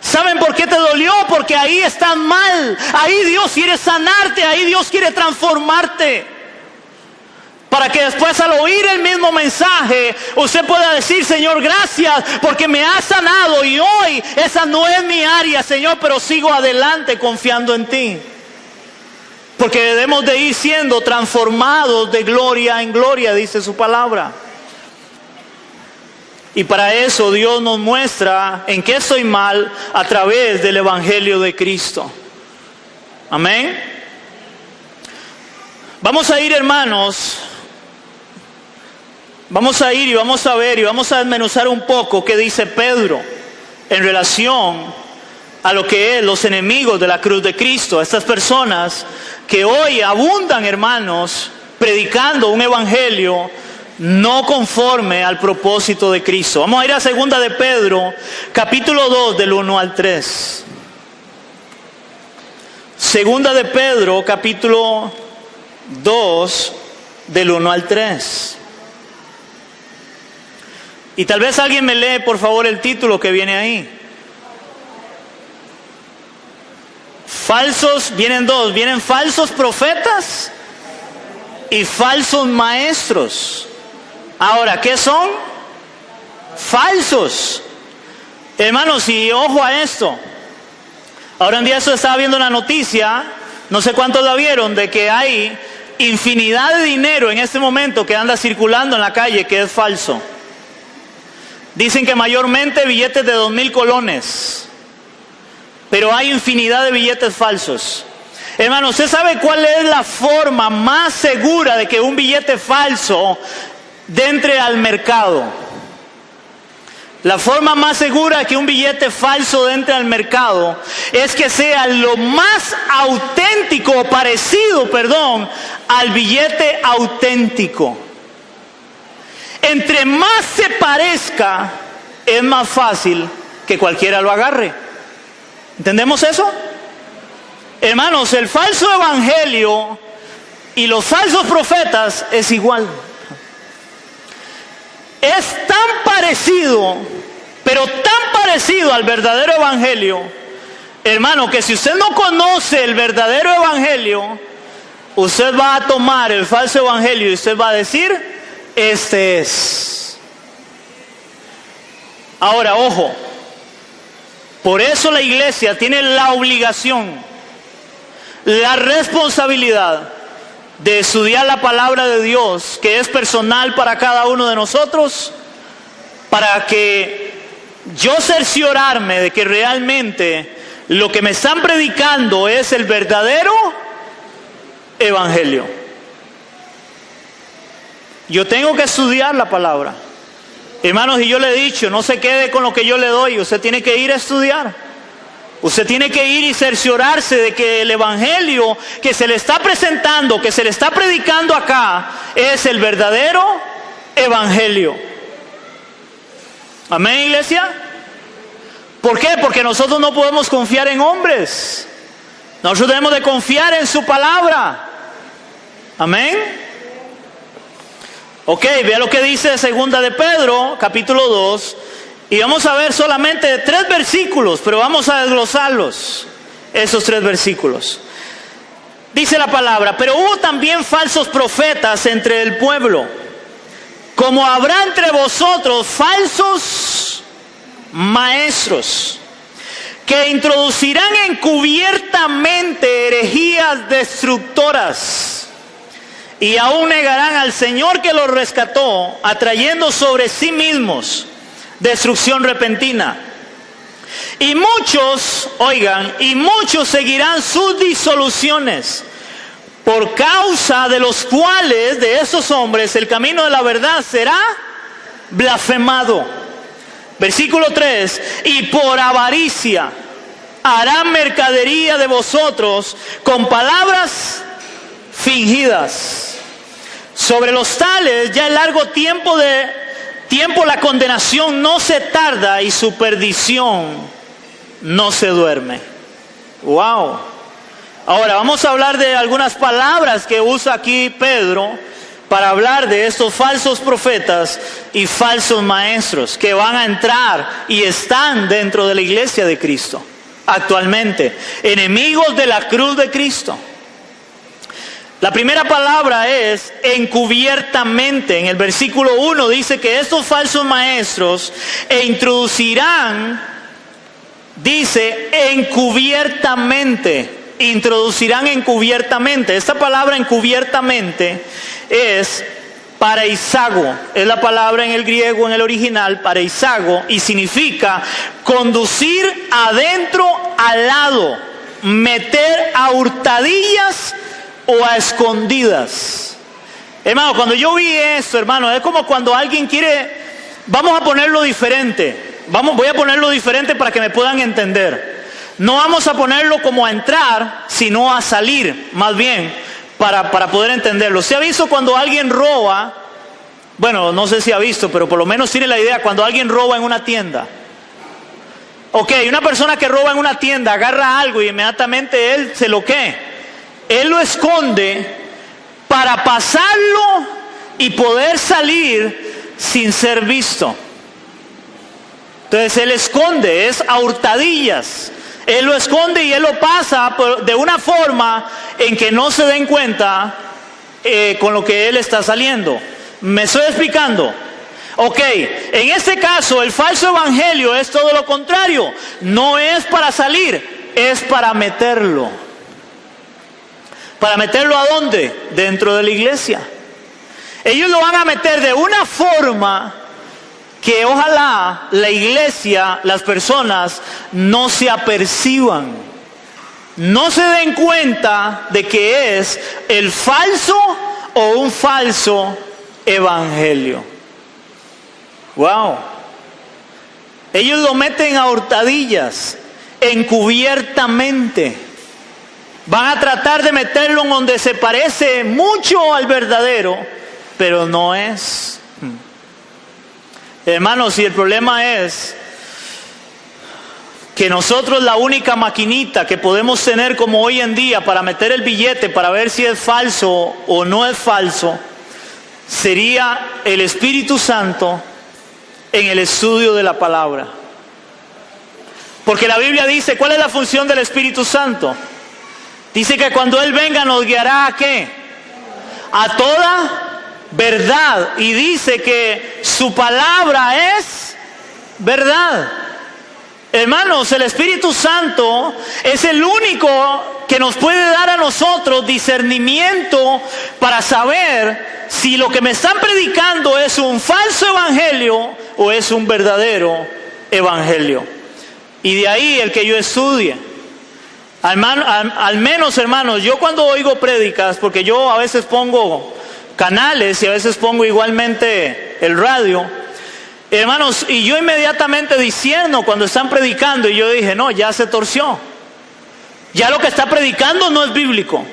A: ¿Saben por qué te dolió? Porque ahí estás mal. Ahí Dios quiere sanarte, ahí Dios quiere transformarte. Para que después al oír el mismo mensaje, usted pueda decir, Señor, gracias porque me has sanado. Y hoy esa no es mi área, Señor, pero sigo adelante confiando en ti. Porque debemos de ir siendo transformados de gloria en gloria, dice su palabra. Y para eso Dios nos muestra en qué estoy mal a través del Evangelio de Cristo. Amén. Vamos a ir, hermanos. Vamos a ir y vamos a ver y vamos a desmenuzar un poco qué dice Pedro en relación a lo que es los enemigos de la cruz de Cristo. Estas personas que hoy abundan, hermanos, predicando un evangelio no conforme al propósito de Cristo. Vamos a ir a 2 de Pedro, capítulo 2, del 1 al 3. 2 de Pedro, capítulo 2, del 1 al 3. Y tal vez alguien me lee, por favor, el título que viene ahí. Falsos, vienen falsos profetas y falsos maestros. Ahora, ¿qué son? Falsos. Hermanos, y ojo a esto. Ahora en día eso estaba viendo una noticia, no sé cuántos la vieron, de que hay infinidad de dinero en este momento que anda circulando en la calle que es falso. Dicen que mayormente billetes de 2,000 colones. Pero hay infinidad de billetes falsos. Hermano, ¿usted sabe cuál es la forma más segura de que un billete falso entre al mercado? La forma más segura de que un billete falso entre al mercado es que sea lo más auténtico o parecido, al billete auténtico. Entre más se parezca, es más fácil que cualquiera lo agarre. ¿Entendemos eso? Hermanos, el falso evangelio y los falsos profetas es igual. es tan parecido, pero tan parecido al verdadero evangelio, hermano, que si usted no conoce el verdadero evangelio, usted va a tomar el falso evangelio y usted va a decir, este es. Ahora, ojo, por eso la iglesia tiene la obligación, la responsabilidad de estudiar la palabra de Dios, que es personal para cada uno de nosotros, para que yo cerciorarme de que realmente lo que me están predicando es el verdadero evangelio. Yo tengo que estudiar la palabra. Hermanos, y yo le he dicho, no se quede con lo que yo le doy, usted tiene que ir a estudiar. Usted tiene que ir y cerciorarse de que el evangelio que se le está presentando, que se le está predicando acá, es el verdadero evangelio. Amén, iglesia. ¿Por qué? Porque nosotros no podemos confiar en hombres. Nosotros debemos de confiar en su palabra. Amén. Ok, vea lo que dice 2 de Pedro, capítulo 2. Y vamos a ver solamente 3 versículos, pero vamos a desglosarlos, esos 3 versículos. Dice la palabra, pero hubo también falsos profetas entre el pueblo, como habrá entre vosotros falsos maestros, que introducirán encubiertamente herejías destructoras, y aún negarán al Señor que los rescató, atrayendo sobre sí mismos destrucción repentina. Y muchos, oigan, y muchos seguirán sus disoluciones, por causa de los cuales, de esos hombres, el camino de la verdad será blasfemado. Versículo 3, y por avaricia harán mercadería de vosotros con palabras fingidas. Sobre los tales ya el largo tiempo la condenación no se tarda y su perdición no se duerme. Wow. Ahora vamos a hablar de algunas palabras que usa aquí Pedro para hablar de estos falsos profetas y falsos maestros que van a entrar y están dentro de la iglesia de Cristo actualmente, enemigos de la cruz de Cristo. La primera palabra es encubiertamente. En el versículo 1 dice que estos falsos maestros introducirán, dice encubiertamente, introducirán encubiertamente. Esta palabra encubiertamente es paraisago, es la palabra en el griego, en el original, paraisago, y significa conducir adentro al lado, meter a hurtadillas o a escondidas. Hermano, cuando yo vi esto, hermano, es como cuando alguien quiere, vamos a ponerlo diferente, voy a ponerlo diferente para que me puedan entender. No vamos a ponerlo como a entrar, sino a salir, más bien, para poder entenderlo. ¿Se ha visto cuando alguien roba? Bueno, no sé si ha visto, pero por lo menos tiene la idea, cuando alguien roba en una tienda. Ok, una persona que roba en una tienda agarra algo y inmediatamente él se lo él lo esconde para pasarlo y poder salir sin ser visto. Entonces él esconde, es a hurtadillas. Él lo esconde y él lo pasa de una forma en que no se den cuenta con lo que él está saliendo. ¿Me estoy explicando? Ok, en este caso el falso evangelio es todo lo contrario. No es para salir, es para meterlo. ¿Para meterlo a dónde? Dentro de la iglesia. Ellos lo van a meter de una forma que ojalá la iglesia, las personas, no se aperciban. No se den cuenta de que es el falso o un falso evangelio. Wow. Ellos lo meten a hurtadillas, encubiertamente. Van a tratar de meterlo en donde se parece mucho al verdadero, pero no es. Hermanos, y el problema es que nosotros la única maquinita que podemos tener como hoy en día para meter el billete, para ver si es falso o no es falso, sería el Espíritu Santo en el estudio de la palabra. Porque la Biblia dice, ¿cuál es la función del Espíritu Santo? Dice que cuando Él venga nos guiará ¿a qué? A toda verdad. Y dice que su palabra es verdad. Hermanos, el Espíritu Santo es el único que nos puede dar a nosotros discernimiento para saber si lo que me están predicando es un falso evangelio o es un verdadero evangelio. Y de ahí el que yo estudie. Al menos, hermanos, yo cuando oigo prédicas, porque yo a veces pongo canales y a veces pongo igualmente el radio, hermanos, y yo inmediatamente discierno cuando están predicando, y yo dije, no, ya se torció. Ya lo que está predicando no es bíblico.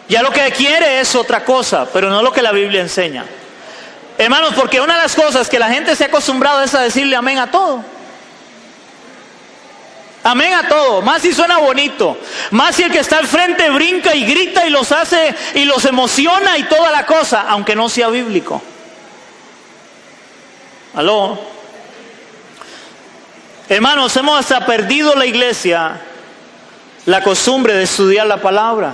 A: Ya lo que quiere es otra cosa, pero no lo que la Biblia enseña. Hermanos, porque una de las cosas que la gente se ha acostumbrado es a decirle amén a todo. Amén a todo, más si suena bonito, más si el que está al frente brinca y grita y los hace y los emociona y toda la cosa, aunque no sea bíblico. ¿Aló? Hermanos, hemos hasta perdido la iglesia la costumbre de estudiar la palabra.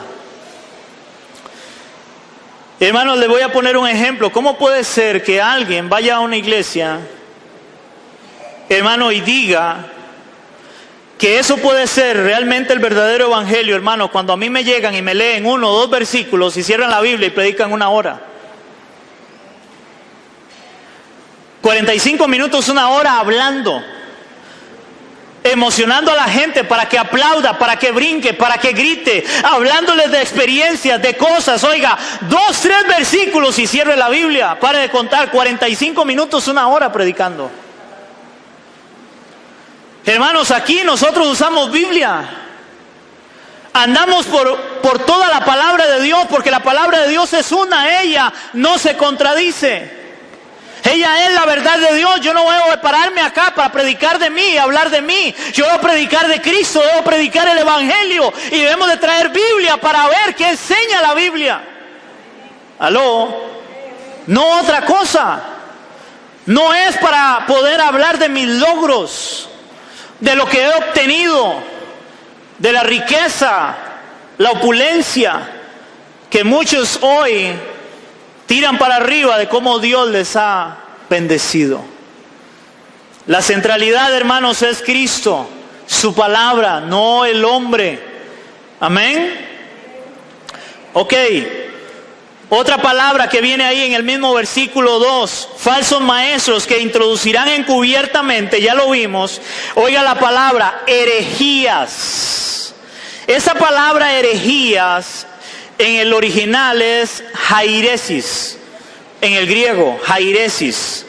A: Hermanos, les voy a poner un ejemplo. ¿Cómo puede ser que alguien vaya a una iglesia, hermano, y diga que eso puede ser realmente el verdadero evangelio, hermano, cuando a mí me llegan y me leen 1 o 2 versículos y cierran la Biblia y predican 1 hora? 45 minutos, 1 hora hablando, emocionando a la gente para que aplauda, para que brinque, para que grite, hablándoles de experiencias, de cosas. Oiga, 2, 3 versículos y cierre la Biblia. Pare de contar, 45 minutos, 1 hora predicando. Hermanos, aquí nosotros usamos Biblia. Andamos por toda la palabra de Dios, porque la palabra de Dios es una, ella no se contradice. Ella es la verdad de Dios. Yo no voy a pararme acá para predicar de mí, hablar de mí. Yo debo predicar de Cristo, debo predicar el Evangelio. Y debemos de traer Biblia para ver qué enseña la Biblia. ¿Aló? No otra cosa. No es para poder hablar de mis logros, de lo que he obtenido, de la riqueza, la opulencia, que muchos hoy tiran para arriba de cómo Dios les ha bendecido. La centralidad, hermanos, es Cristo, su palabra, no el hombre. Amén. Ok. Otra palabra que viene ahí en el mismo versículo 2, falsos maestros que introducirán encubiertamente, ya lo vimos. Oiga la palabra, herejías. Esa palabra herejías en el original es jairesis, en el griego, jairesis.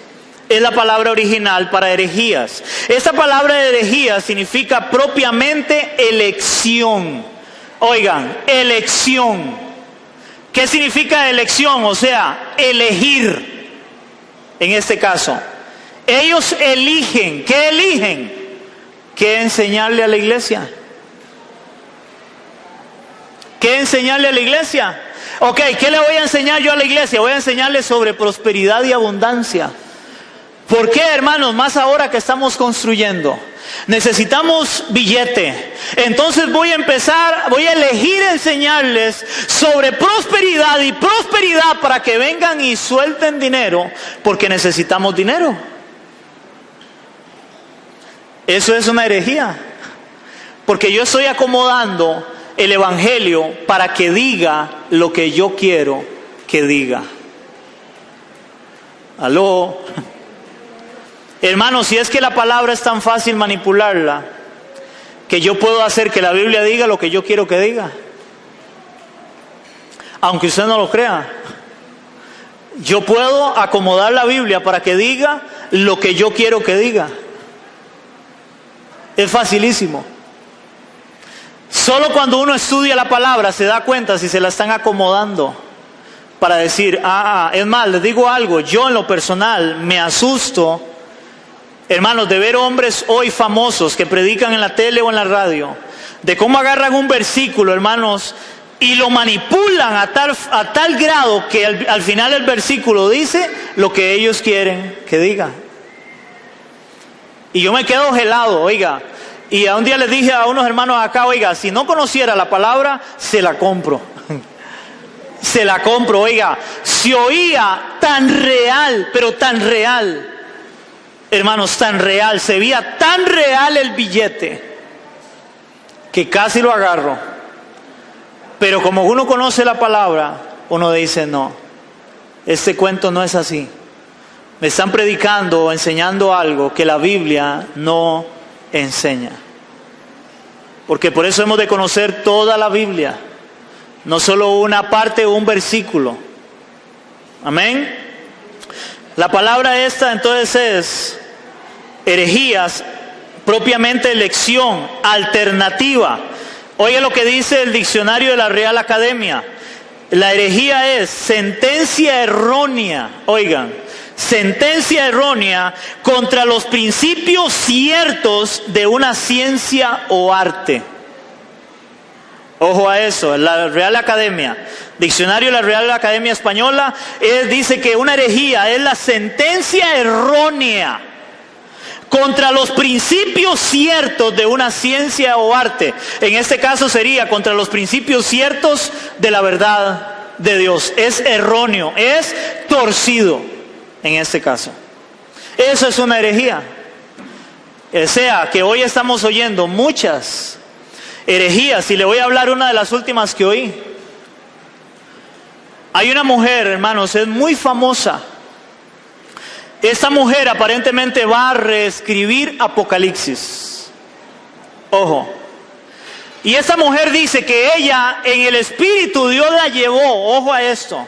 A: Es la palabra original para herejías. Esta palabra de herejías significa propiamente elección. Oigan, elección. ¿Qué significa elección? O sea, elegir. En este caso, ellos eligen. ¿Qué eligen? ¿Qué enseñarle a la iglesia? ¿Qué enseñarle a la iglesia? Ok, ¿qué le voy a enseñar yo a la iglesia? Voy a enseñarle sobre prosperidad y abundancia. ¿Por qué, hermanos? Más ahora que estamos construyendo. Necesitamos billete. Entonces voy a elegir enseñarles sobre prosperidad y prosperidad para que vengan y suelten dinero, porque necesitamos dinero. Eso es una herejía, porque yo estoy acomodando el evangelio para que diga lo que yo quiero que diga. ¿Aló? Hermanos, si es que la palabra es tan fácil manipularla, que yo puedo hacer que la Biblia diga lo que yo quiero que diga, aunque usted no lo crea. Yo puedo acomodar la Biblia para que diga lo que yo quiero que diga. Es facilísimo. Solo cuando uno estudia la palabra se da cuenta si se la están acomodando para decir, es más, les digo algo, yo en lo personal me asusto, hermanos, de ver hombres hoy famosos que predican en la tele o en la radio, de cómo agarran un versículo, hermanos, y lo manipulan a tal grado que al final el versículo dice lo que ellos quieren que diga. Y yo me quedo gelado, oiga. Y a un día les dije a unos hermanos acá, oiga, si no conociera la palabra, se la compro. Se la compro, oiga. Se oía tan real, pero tan real. Hermanos, tan real. Se veía tan real el billete que casi lo agarro. Pero como uno conoce la palabra, uno dice, no, este cuento no es así. Me están predicando o enseñando algo que la Biblia no enseña. Porque por eso hemos de conocer toda la Biblia, no solo una parte o un versículo. Amén. La palabra esta entonces es herejías, propiamente elección, alternativa. Oiga lo que dice el diccionario de la Real Academia. La herejía es sentencia errónea, oigan, sentencia errónea contra los principios ciertos de una ciencia o arte. Ojo a eso, la Real Academia, diccionario de la Real Academia Española, dice que una herejía es la sentencia errónea contra los principios ciertos de una ciencia o arte. En este caso sería contra los principios ciertos de la verdad de Dios. Es erróneo, es torcido en este caso. Eso es una herejía. O sea, que hoy estamos oyendo muchas herejías, y le voy a hablar una de las últimas que oí. Hay una mujer, hermanos, es muy famosa. Esta mujer aparentemente va a reescribir Apocalipsis. Ojo. Y esta mujer dice que ella en el Espíritu Dios la llevó, ojo a esto,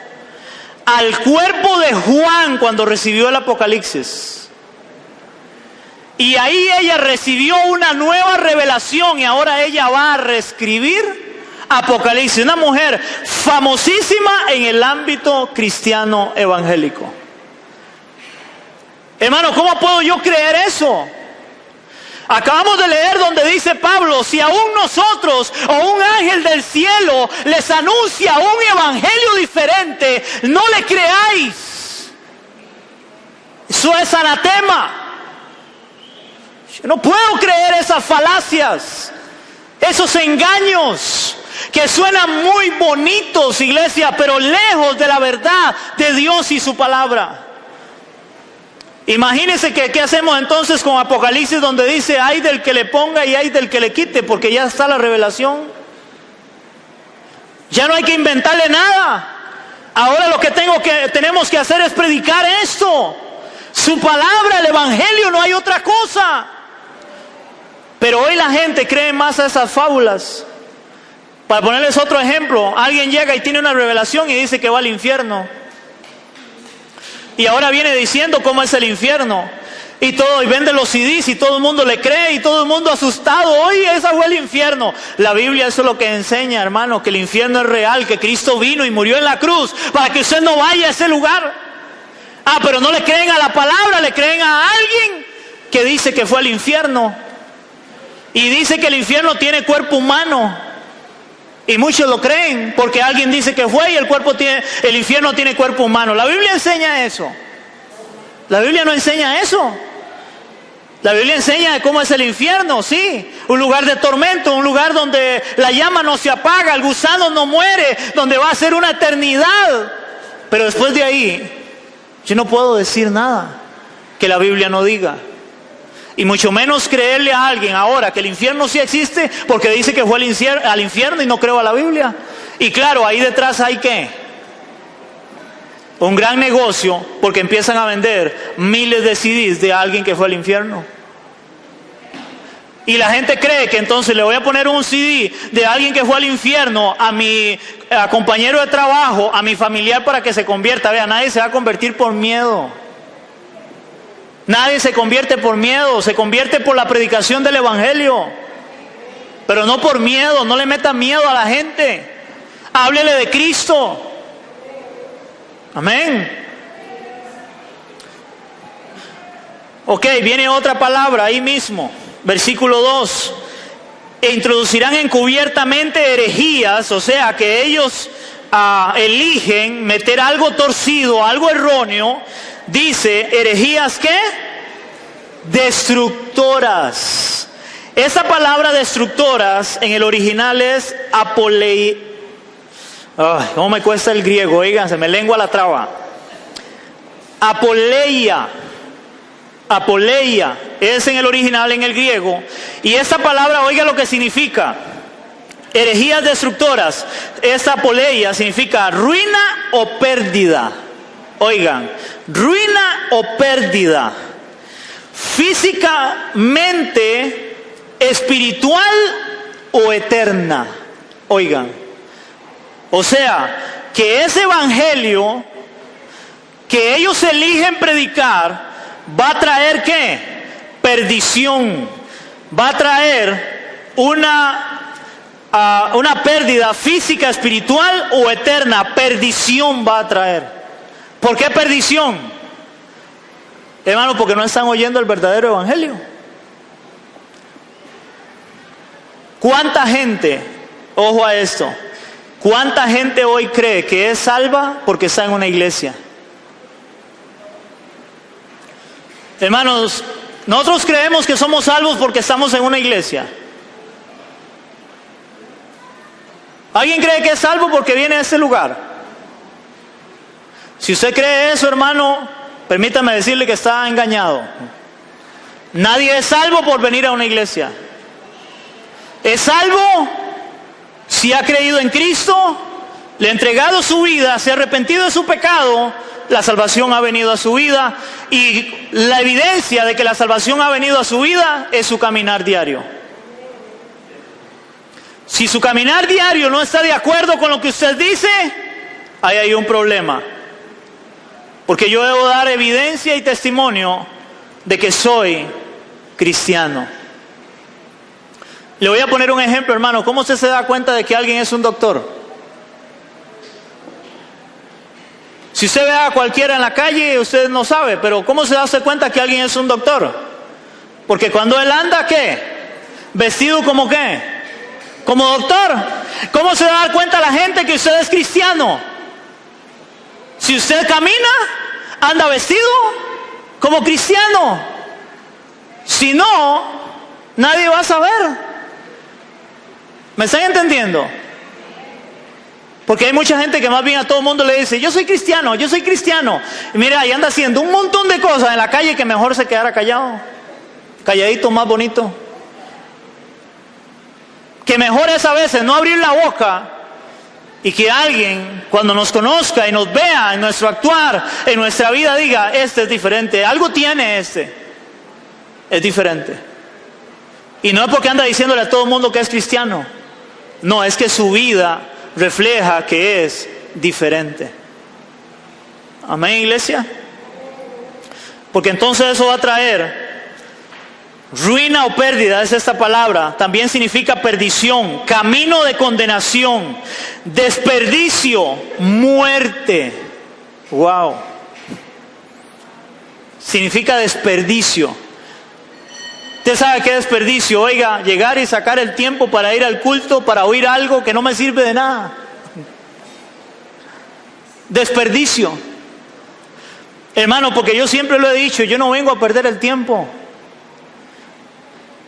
A: al cuerpo de Juan cuando recibió el Apocalipsis. Y ahí ella recibió una nueva revelación y ahora ella va a reescribir Apocalipsis. Una mujer famosísima en el ámbito cristiano evangélico. Hermano, ¿cómo puedo yo creer eso? Acabamos de leer donde dice Pablo, si aún nosotros o un ángel del cielo les anuncia un evangelio diferente, no le creáis. Eso es anatema. Yo no puedo creer esas falacias, esos engaños que suenan muy bonitos, iglesia, pero lejos de la verdad de Dios y su palabra. Imagínense que qué hacemos entonces con Apocalipsis, donde dice hay del que le ponga y hay del que le quite, porque ya está la revelación. Ya no hay que inventarle nada. Ahora lo que tenemos que hacer es predicar esto, su palabra, el evangelio, no hay otra cosa. Pero hoy la gente cree más a esas fábulas. Para ponerles otro ejemplo, alguien llega y tiene una revelación y dice que va al infierno. Y ahora viene diciendo cómo es el infierno. Y vende los CDs y todo el mundo le cree y todo el mundo asustado. Oye, esa fue el infierno. La Biblia eso es lo que enseña, hermano, que el infierno es real, que Cristo vino y murió en la cruz para que usted no vaya a ese lugar. Ah, pero no le creen a la palabra, le creen a alguien que dice que fue al infierno. Y dice que el infierno tiene cuerpo humano. Y muchos lo creen porque alguien dice que fue y el infierno tiene cuerpo humano. La Biblia enseña eso. La Biblia no enseña eso. La Biblia enseña cómo es el infierno, sí. Un lugar de tormento, un lugar donde la llama no se apaga, el gusano no muere, donde va a ser una eternidad. Pero después de ahí, yo no puedo decir nada que la Biblia no diga. Y mucho menos creerle a alguien ahora que el infierno sí existe porque dice que fue al infierno y no creo a la Biblia. Y claro, ahí detrás hay ¿qué? Un gran negocio porque empiezan a vender miles de CDs de alguien que fue al infierno. Y la gente cree que entonces le voy a poner un CD de alguien que fue al infierno a mi compañero de trabajo, a mi familiar para que se convierta. Vea, nadie se va a convertir por miedo. Nadie se convierte por miedo, se convierte por la predicación del evangelio. Pero no por miedo, no le meta miedo a la gente. Háblele de Cristo. Amén. Ok, viene otra palabra ahí mismo, versículo 2. E introducirán encubiertamente herejías, o sea que ellos eligen meter algo torcido, algo erróneo. Dice, herejías ¿qué? destructoras. Esa palabra destructoras en el original es apoleia. Ay, ¿cómo me cuesta el griego? Oigan, se me lengua la traba. Apoleia. Apoleia es en el original, en el griego. Y esta palabra, oiga lo que significa. Herejías destructoras. Esta apoleia significa ruina o pérdida. Oigan, ruina o pérdida. Físicamente, espiritual o eterna. Oigan. O sea, que ese evangelio que ellos eligen predicar va a traer ¿qué? Perdición. Va a traer una pérdida física, espiritual o eterna. Perdición va a traer. ¿Por qué perdición? Hermano, porque no están oyendo el verdadero evangelio. ¿Cuánta gente, ojo a esto, cuánta gente hoy cree que es salva porque está en una iglesia? Hermanos, nosotros creemos que somos salvos porque estamos en una iglesia. ¿Alguien cree que es salvo porque viene a este lugar? Si usted cree eso, hermano, permítame decirle que está engañado. Nadie es salvo por venir a una iglesia. Es salvo si ha creído en Cristo, le ha entregado su vida, se ha arrepentido de su pecado. La salvación ha venido a su vida, y la evidencia de que la salvación ha venido a su vida es su caminar diario. Si su caminar diario no está de acuerdo con lo que usted dice, ahí hay un problema. Porque yo debo dar evidencia y testimonio de que soy cristiano. Le voy a poner un ejemplo, hermano. ¿Cómo usted se da cuenta de que alguien es un doctor? Si usted ve a cualquiera en la calle, usted no sabe, pero ¿cómo se da cuenta que alguien es un doctor? Porque cuando él anda, ¿qué? Vestido como ¿qué? Como doctor. ¿Cómo se da cuenta la gente que usted es cristiano? Si usted camina, anda vestido como cristiano. Si no, nadie va a saber. ¿Me están entendiendo? Porque hay mucha gente que más bien a todo el mundo le dice, yo soy cristiano, yo soy cristiano. Y mira, y anda haciendo un montón de cosas en la calle que mejor se quedara callado. Calladito, más bonito. Que mejor es a veces no abrir la boca y que alguien cuando nos conozca y nos vea en nuestro actuar, en nuestra vida, diga, este es diferente, algo tiene este. Es diferente. Y no es porque anda diciéndole a todo el mundo que es cristiano. No, es que su vida refleja que es diferente. Amén, iglesia. Porque entonces eso va a traer ruina o pérdida, es esta palabra. También significa perdición, camino de condenación, desperdicio, muerte. Wow. Significa desperdicio. Usted sabe qué desperdicio, oiga, llegar y sacar el tiempo para ir al culto, para oír algo que no me sirve de nada. Desperdicio. Hermano, porque yo siempre lo he dicho, yo no vengo a perder el tiempo.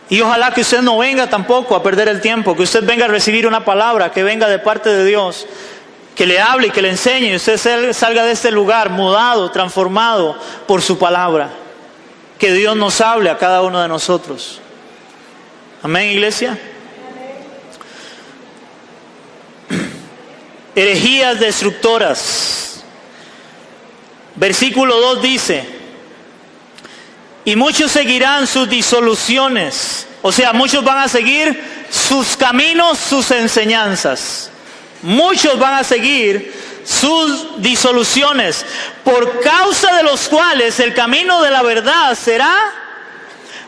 A: Y ojalá que usted no venga tampoco a perder el tiempo, que usted venga a recibir una palabra, que venga de parte de Dios, que le hable y que le enseñe, y usted salga de este lugar mudado, transformado por su palabra. Que Dios nos hable a cada uno de nosotros. Amén, iglesia. Herejías destructoras. Versículo 2 dice, y muchos seguirán sus disoluciones. O sea, muchos van a seguir sus caminos, sus enseñanzas. Muchos van a seguir sus disoluciones, por causa de los cuales el camino de la verdad será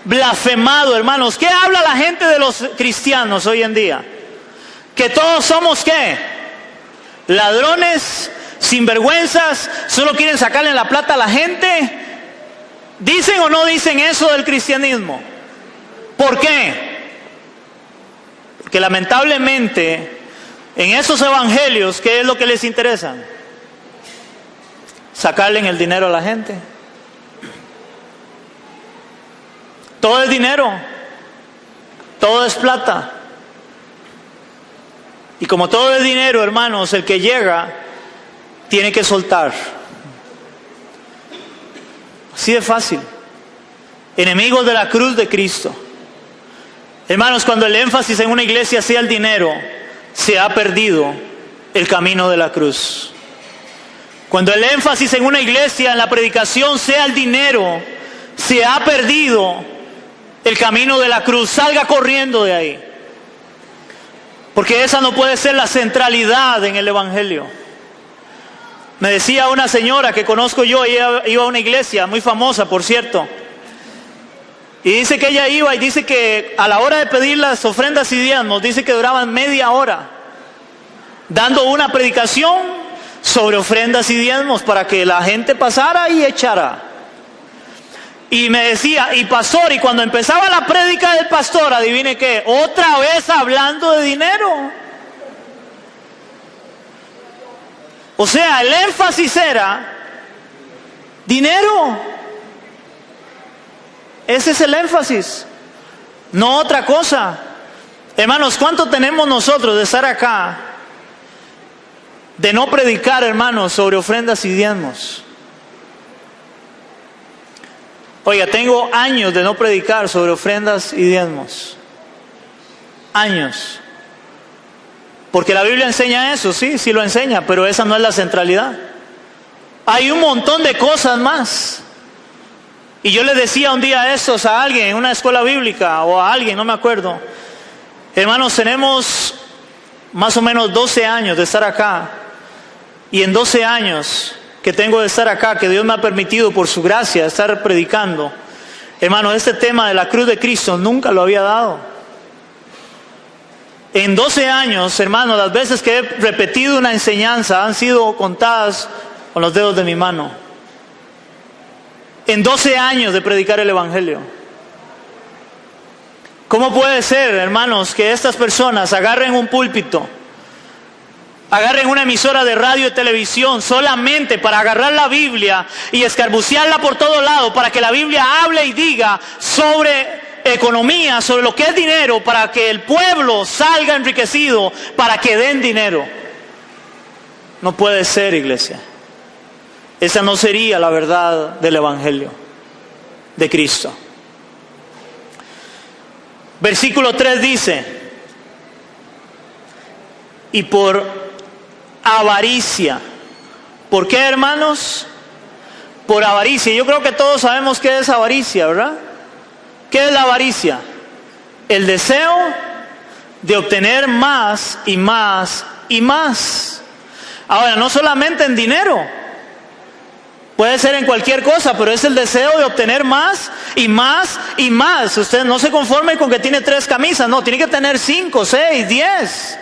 A: blasfemado. Hermanos, ¿qué habla la gente de los cristianos hoy en día? Que todos somos ¿qué? Ladrones, sinvergüenzas, solo quieren sacarle la plata a la gente. ¿Dicen o no dicen eso del cristianismo? ¿Por qué? Porque lamentablemente en esos evangelios, ¿qué es lo que les interesa? Sacarle el dinero a la gente. Todo es dinero, todo es plata. Y como todo es dinero, hermanos, el que llega tiene que soltar. Así de fácil. Enemigos de la cruz de Cristo. Hermanos, cuando el énfasis en una iglesia sea el dinero, se ha perdido el camino de la cruz. Cuando el énfasis en una iglesia, en la predicación, sea el dinero, se ha perdido el camino de la cruz. Salga corriendo de ahí. Porque esa no puede ser la centralidad en el evangelio. Me decía una señora que conozco yo, ella iba a una iglesia muy famosa, por cierto. Y dice que ella iba y dice que a la hora de pedir las ofrendas y diezmos, dice que duraban media hora dando una predicación sobre ofrendas y diezmos para que la gente pasara y echara. Y me decía, y pastor, y cuando empezaba la prédica del pastor, adivine qué, otra vez hablando de dinero. O sea, el énfasis era dinero. Ese es el énfasis, no otra cosa. Hermanos, ¿cuánto tenemos nosotros de estar acá, de no predicar, hermanos, sobre ofrendas y diezmos? Oiga, tengo años de no predicar sobre ofrendas y diezmos. Años. Porque la Biblia enseña eso, sí lo enseña, pero esa no es la centralidad. Hay un montón de cosas más. Y yo le decía un día esos a alguien en una escuela bíblica, o a alguien, no me acuerdo. Hermanos, tenemos más o menos 12 años de estar acá. Y en 12 años que tengo de estar acá, que Dios me ha permitido por su gracia estar predicando, hermano, este tema de la cruz de Cristo nunca lo había dado. En 12 años, hermano, las veces que he repetido una enseñanza han sido contadas con los dedos de mi mano. En 12 años de predicar el evangelio. ¿Cómo puede ser, hermanos, que estas personas agarren un púlpito, agarren una emisora de radio y televisión solamente para agarrar la Biblia y escarbucearla por todo lado, para que la Biblia hable y diga sobre economía, sobre lo que es dinero, para que el pueblo salga enriquecido, para que den dinero? No puede ser, iglesia. Esa no sería la verdad del evangelio de Cristo. Versículo 3 dice: y por avaricia. ¿Por qué, hermanos? Por avaricia. Yo creo que todos sabemos qué es avaricia, ¿verdad? ¿Qué es la avaricia? El deseo de obtener más y más y más. Ahora, no solamente en dinero. Puede ser en cualquier cosa, pero es el deseo de obtener más y más y más. Usted no se conforme con que tiene 3 camisas, no, tiene que tener 5, 6, 10.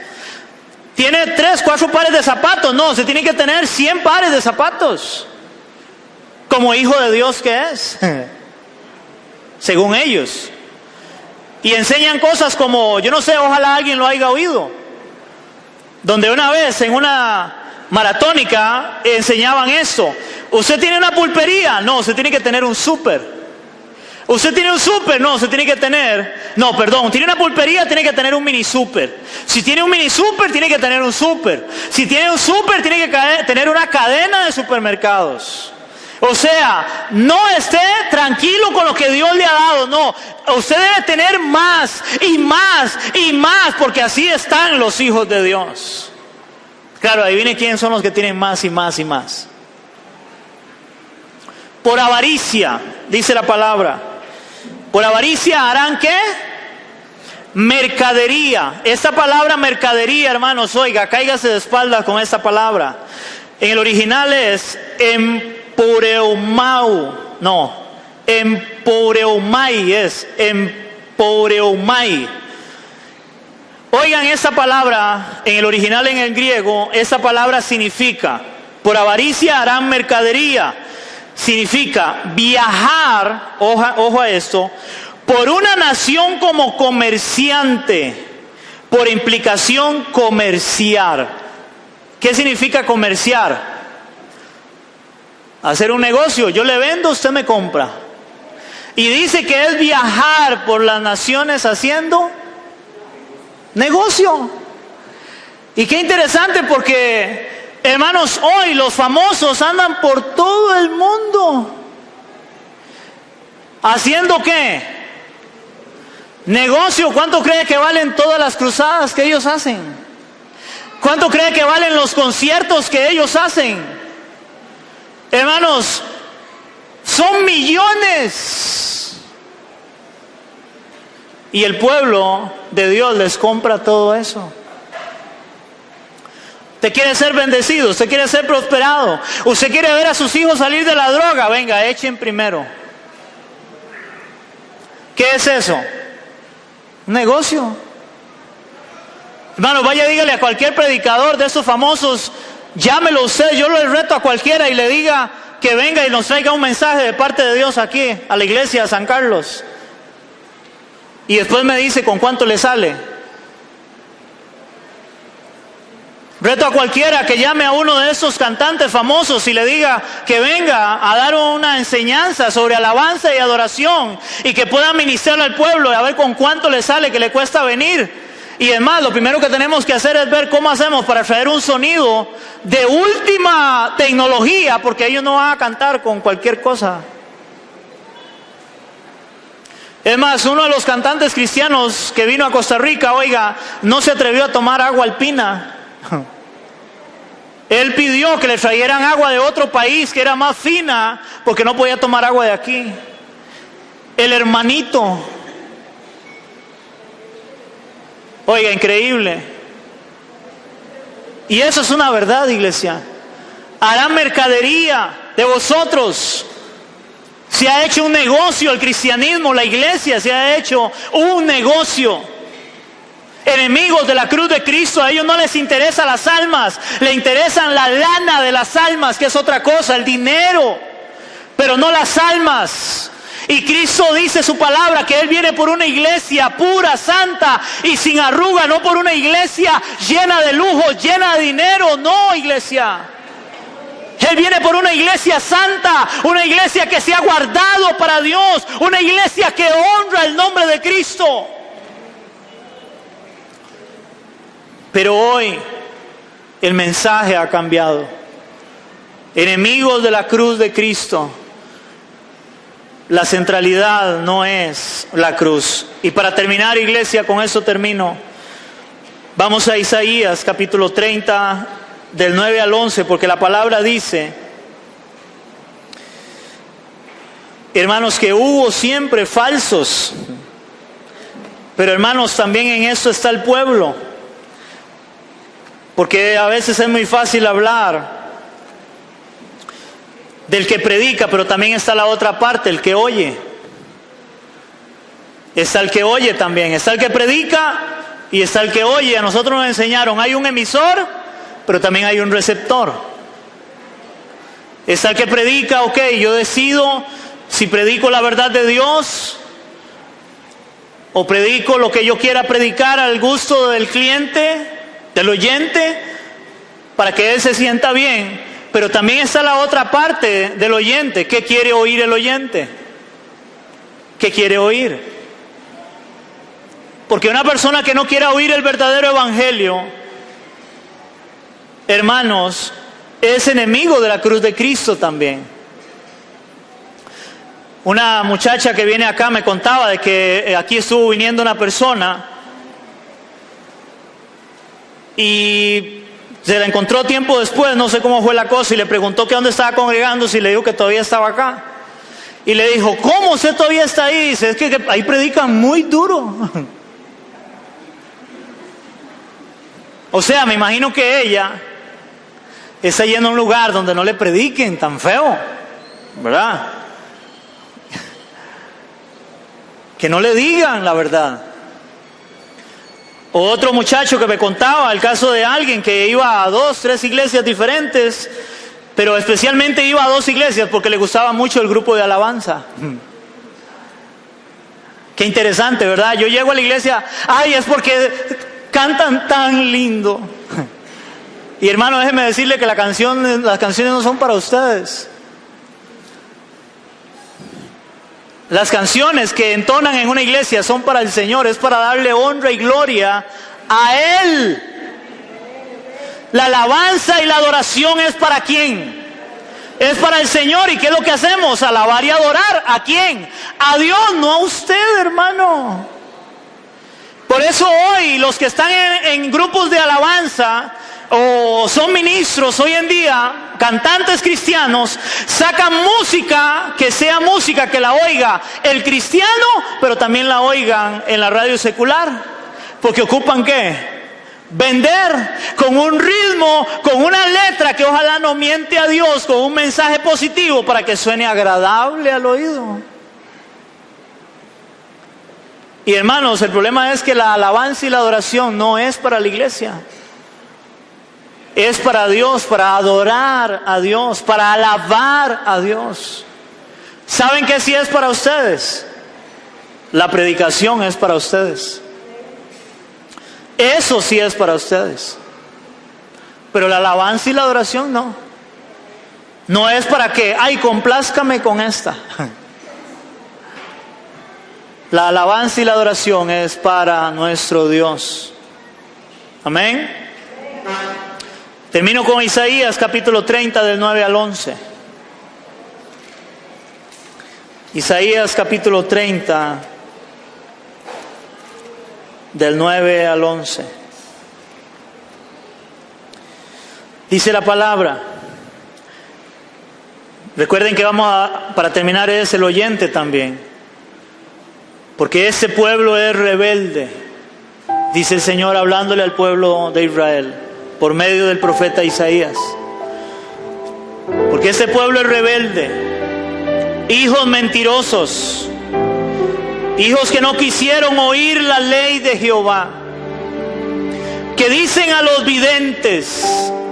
A: Tiene 3, 4 pares de zapatos, no, se tiene que tener 100 pares de zapatos. Como hijo de Dios que es, según ellos. Y enseñan cosas como, yo no sé, ojalá alguien lo haya oído, donde una vez en una maratónica enseñaban esto: usted tiene una pulpería, no, usted tiene que tener un súper. Usted tiene un súper, no, usted tiene que tener, no, perdón, tiene una pulpería, tiene que tener un mini súper. Si tiene un mini súper, tiene que tener un súper. Si tiene un súper, tiene que tener una cadena de supermercados. O sea, no esté tranquilo con lo que Dios le ha dado, no. Usted debe tener más y más y más, porque así están los hijos de Dios. Claro, adivine quién son los que tienen más y más y más. Por avaricia, dice la palabra. Por avaricia harán ¿qué? Mercadería. Esta palabra mercadería, hermanos, oiga, cáigase de espaldas con esta palabra. En el original es emporeumau. No, emporeumai es emporeumai. Oigan esta palabra, en el original en el griego, esta palabra significa, por avaricia harán mercadería. Significa viajar, ojo a esto, por una nación como comerciante, por implicación comerciar. ¿Qué significa comerciar? Hacer un negocio, yo le vendo, usted me compra. Y dice que es viajar por las naciones haciendo negocio. Y qué interesante porque, hermanos, hoy los famosos andan por todo el mundo. ¿Haciendo qué? Negocio. ¿Cuánto cree que valen todas las cruzadas que ellos hacen? ¿Cuánto cree que valen los conciertos que ellos hacen? Hermanos, son millones. Y el pueblo de Dios les compra todo eso. Usted quiere ser bendecido, usted quiere ser prosperado, usted quiere ver a sus hijos salir de la droga, venga, echen primero. ¿Qué es eso? Un negocio. Hermano, vaya, dígale a cualquier predicador de esos famosos, llámelo usted, yo lo reto a cualquiera y le diga que venga y nos traiga un mensaje de parte de Dios aquí, a la iglesia de San Carlos. Y después me dice con cuánto le sale. Reto a cualquiera que llame a uno de esos cantantes famosos y le diga que venga a dar una enseñanza sobre alabanza y adoración y que pueda ministrar al pueblo y a ver con cuánto le sale, que le cuesta venir. Y además, lo primero que tenemos que hacer es ver cómo hacemos para traer un sonido de última tecnología, porque ellos no van a cantar con cualquier cosa. Es más, uno de los cantantes cristianos que vino a Costa Rica, oiga, no se atrevió a tomar agua alpina. Él pidió que le trajeran agua de otro país que era más fina, porque no podía tomar agua de aquí. El hermanito. Oiga, increíble. Y eso es una verdad, iglesia. Harán mercadería de vosotros. Se ha hecho un negocio el cristianismo, la iglesia se ha hecho un negocio. Enemigos de la cruz de Cristo, a ellos no les interesan las almas, les interesan la lana de las almas, que es otra cosa, el dinero, pero no las almas. Y Cristo dice su palabra que Él viene por una iglesia pura, santa y sin arruga, no por una iglesia llena de lujo, llena de dinero, no, iglesia. Él viene por una iglesia santa, una iglesia que se ha guardado para Dios, una iglesia que honra el nombre de Cristo. Pero hoy el mensaje ha cambiado. Enemigos de la cruz de Cristo, la centralidad no es la cruz. Y para terminar, iglesia, con eso termino. Vamos a Isaías capítulo 30, del 9 al 11, porque la palabra dice, hermanos, que hubo siempre falsos, pero hermanos, también en eso está el pueblo. Porque a veces es muy fácil hablar del que predica, pero también está la otra parte, el que oye. Está el que oye también, está el que predica y está el que oye. A nosotros nos enseñaron, hay un emisor, pero también hay un receptor. Está el que predica, ok, yo decido si predico la verdad de Dios o predico lo que yo quiera predicar al gusto del cliente, del oyente, para que él se sienta bien. Pero también está la otra parte del oyente. ¿Qué quiere oír el oyente? ¿Qué quiere oír? Porque una persona que no quiera oír el verdadero evangelio, hermanos, es enemigo de la cruz de Cristo también. Una muchacha que viene acá me contaba de que aquí estuvo viniendo una persona y se la encontró tiempo después, no sé cómo fue la cosa, y le preguntó que dónde estaba congregándose y le dijo que todavía estaba acá. Y le dijo, ¿cómo usted todavía está ahí? Dice, es que ahí predican muy duro. O sea, me imagino que ella está yendo a un lugar donde no le prediquen tan feo, ¿verdad? Que no le digan la verdad. Otro muchacho que me contaba el caso de alguien que iba a 2, 3 iglesias diferentes, pero especialmente iba a 2 iglesias porque le gustaba mucho el grupo de alabanza. Qué interesante, ¿verdad? Yo llego a la iglesia, ay, es porque cantan tan lindo. Y hermano, déjeme decirle que las canciones no son para ustedes. Las canciones que entonan en una iglesia son para el Señor, es para darle honra y gloria a Él. La alabanza y la adoración es para ¿quién? Es para el Señor. ¿Y qué es lo que hacemos? Alabar y adorar. ¿A quién? A Dios, no a usted, hermano. Por eso hoy los que están en grupos de alabanza o son ministros hoy en día, cantantes cristianos, sacan música que sea música que la oiga el cristiano, pero también la oigan en la radio secular. Porque ocupan ¿qué? Vender con un ritmo, con una letra que ojalá no miente a Dios, con un mensaje positivo para que suene agradable al oído. Y hermanos, el problema es que la alabanza y la adoración no es para la iglesia. Es para Dios, para adorar a Dios, para alabar a Dios. ¿Saben qué sí es para ustedes? La predicación es para ustedes. Eso sí es para ustedes. Pero la alabanza y la adoración no. No es para que, ay, complázcame con esta. La alabanza y la adoración es para nuestro Dios. Amén. Termino con Isaías capítulo 30 del 9 al 11. Isaías capítulo 30 del 9 al 11. Dice la palabra. Recuerden que para terminar es el oyente también. Porque ese pueblo es rebelde, dice el Señor hablándole al pueblo de Israel por medio del profeta Isaías. Porque ese pueblo es rebelde, hijos mentirosos, hijos que no quisieron oír la ley de Jehová, que dicen a los videntes.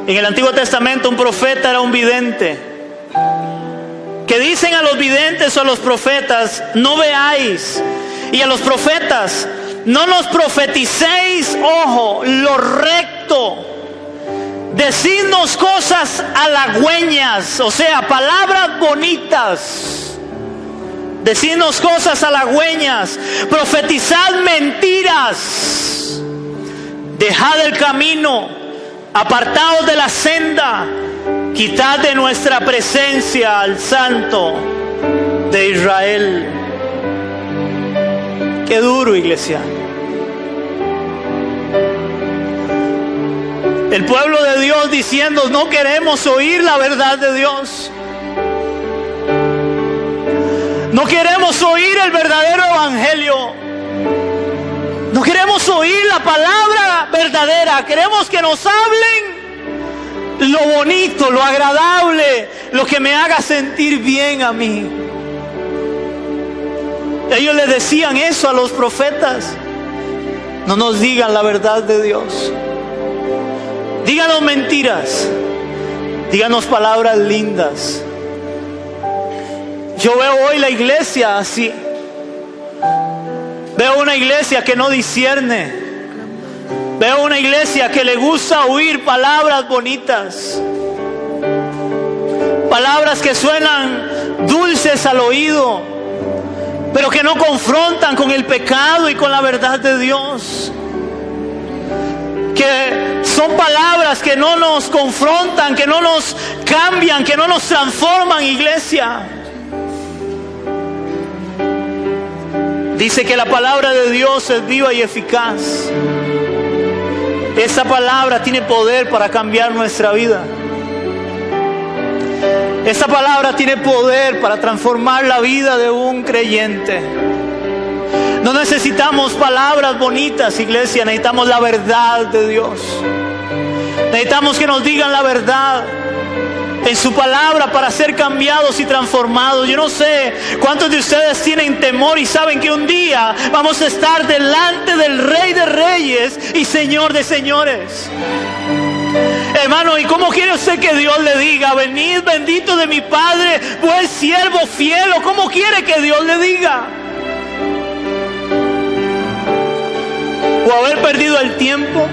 A: En el Antiguo Testamento un profeta era un vidente. Que dicen a los videntes o a los profetas: no veáis. Y a los profetas: no nos profeticéis, ojo, lo recto. Decidnos cosas halagüeñas, o sea, palabras bonitas. Decidnos cosas halagüeñas. Profetizad mentiras. Dejad el camino, apartaos de la senda. Quitad de nuestra presencia al Santo de Israel. Qué duro, iglesia. El pueblo de Dios diciendo: no queremos oír la verdad de Dios. No queremos oír el verdadero evangelio. No queremos oír la palabra verdadera. Queremos que nos hablen lo bonito, lo agradable, lo que me haga sentir bien a mí. Ellos le decían eso a los profetas: no nos digan la verdad de Dios. Díganos mentiras. Díganos palabras lindas. Yo veo hoy la iglesia así. Veo una iglesia que no discierne. Veo una iglesia que le gusta oír palabras bonitas. Palabras que suenan dulces al oído, pero que no confrontan con el pecado y con la verdad de Dios. Que son palabras que no nos confrontan, que no nos cambian, que no nos transforman, iglesia. Dice que la palabra de Dios es viva y eficaz. Esa palabra tiene poder para cambiar nuestra vida. Esa palabra tiene poder para transformar la vida de un creyente. No necesitamos palabras bonitas, iglesia. Necesitamos la verdad de Dios. Necesitamos que nos digan la verdad en su palabra para ser cambiados y transformados. Yo no sé cuántos de ustedes tienen temor y saben que un día vamos a estar delante del Rey de Reyes y Señor de Señores. Hermano, ¿y cómo quiere usted que Dios le diga: venid bendito de mi Padre, buen siervo fiel? ¿O cómo quiere que Dios le diga? O haber perdido el tiempo.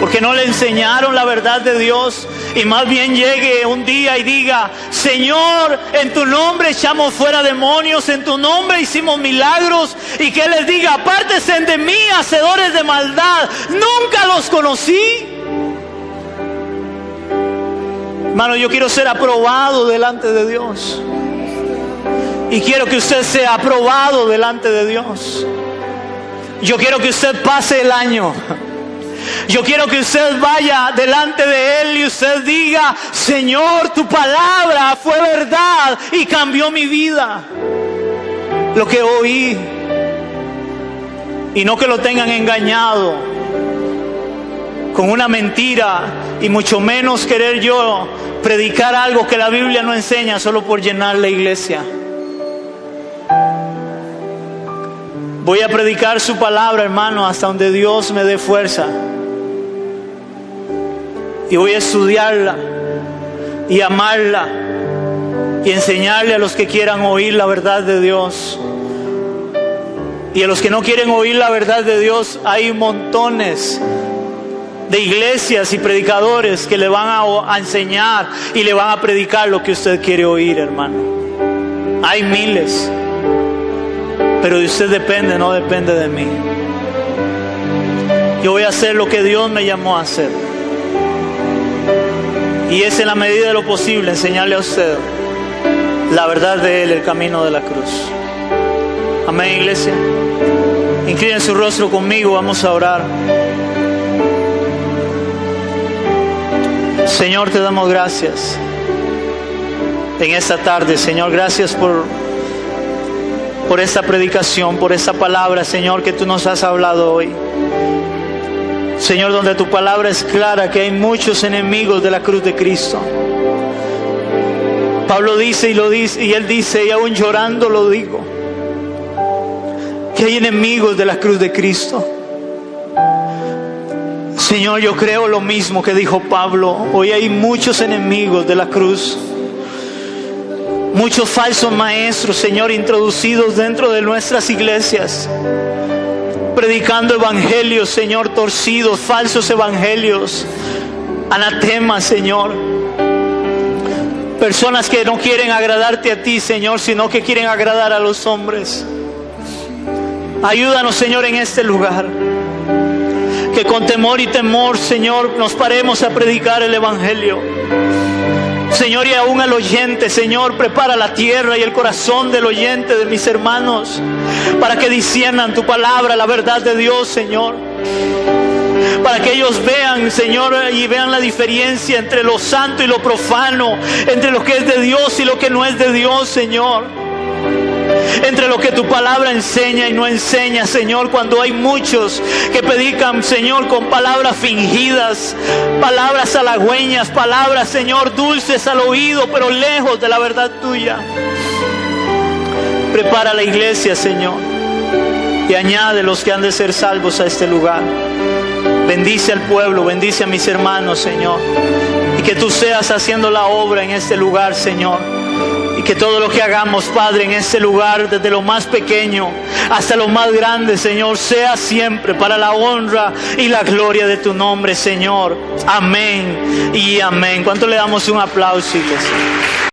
A: porque no le enseñaron la verdad de Dios, y más bien llegue un día y diga: Señor, en tu nombre echamos fuera demonios, en tu nombre hicimos milagros, y que les diga: apártense de mí, hacedores de maldad, nunca los conocí. Hermano, yo quiero ser aprobado delante de Dios, y quiero que usted sea aprobado delante de Dios. Yo quiero que usted pase el año. Yo quiero que usted vaya delante de Él y usted diga: Señor, tu palabra fue verdad y cambió mi vida. Lo que oí, y no que lo tengan engañado con una mentira, y mucho menos querer yo predicar algo que la Biblia no enseña solo por llenar la iglesia. Voy a predicar su palabra, hermano, hasta donde Dios me dé fuerza. Y voy a estudiarla y amarla y enseñarle a los que quieran oír la verdad de Dios. Y a los que no quieren oír la verdad de Dios, hay montones de iglesias y predicadores que le van a enseñar y le van a predicar lo que usted quiere oír, hermano. Hay miles. Pero de usted depende, no depende de mí. Yo voy a hacer lo que Dios me llamó a hacer. Y es en la medida de lo posible enseñarle a usted la verdad de Él, el camino de la cruz. Amén, iglesia. Inclinen su rostro conmigo, vamos a orar. Señor, te damos gracias en esta tarde. Señor, gracias por esta predicación, por esta palabra, Señor, que tú nos has hablado hoy. Señor, donde tu palabra es clara que hay muchos enemigos de la cruz de Cristo. Pablo dice y lo dice, y él dice, y aún llorando lo digo, que hay enemigos de la cruz de Cristo. Señor, yo creo lo mismo que dijo Pablo. Hoy hay muchos enemigos de la cruz. Muchos falsos maestros, Señor, introducidos dentro de nuestras iglesias, predicando evangelios, Señor, torcidos, falsos evangelios, anatemas, Señor. Personas que no quieren agradarte a ti, Señor, sino que quieren agradar a los hombres. Ayúdanos, Señor, en este lugar. Que con temor y temor, Señor, nos paremos a predicar el evangelio. Señor, y aún al oyente, Señor, prepara la tierra y el corazón del oyente, de mis hermanos, para que disciernan tu palabra, la verdad de Dios, Señor. Para que ellos vean, Señor, y vean la diferencia entre lo santo y lo profano, entre lo que es de Dios y lo que no es de Dios, Señor. Entre lo que tu palabra enseña y no enseña, Señor, cuando hay muchos que predican, Señor, con palabras fingidas, palabras halagüeñas, palabras, Señor, dulces al oído, pero lejos de la verdad tuya. Prepara la iglesia, Señor, y añade los que han de ser salvos a este lugar. Bendice al pueblo, bendice a mis hermanos, Señor, y que tú seas haciendo la obra en este lugar, Señor. Y que todo lo que hagamos, Padre, en este lugar, desde lo más pequeño hasta lo más grande, Señor, sea siempre para la honra y la gloria de tu nombre, Señor. Amén y amén. ¿Cuánto le damos un aplauso, iglesia?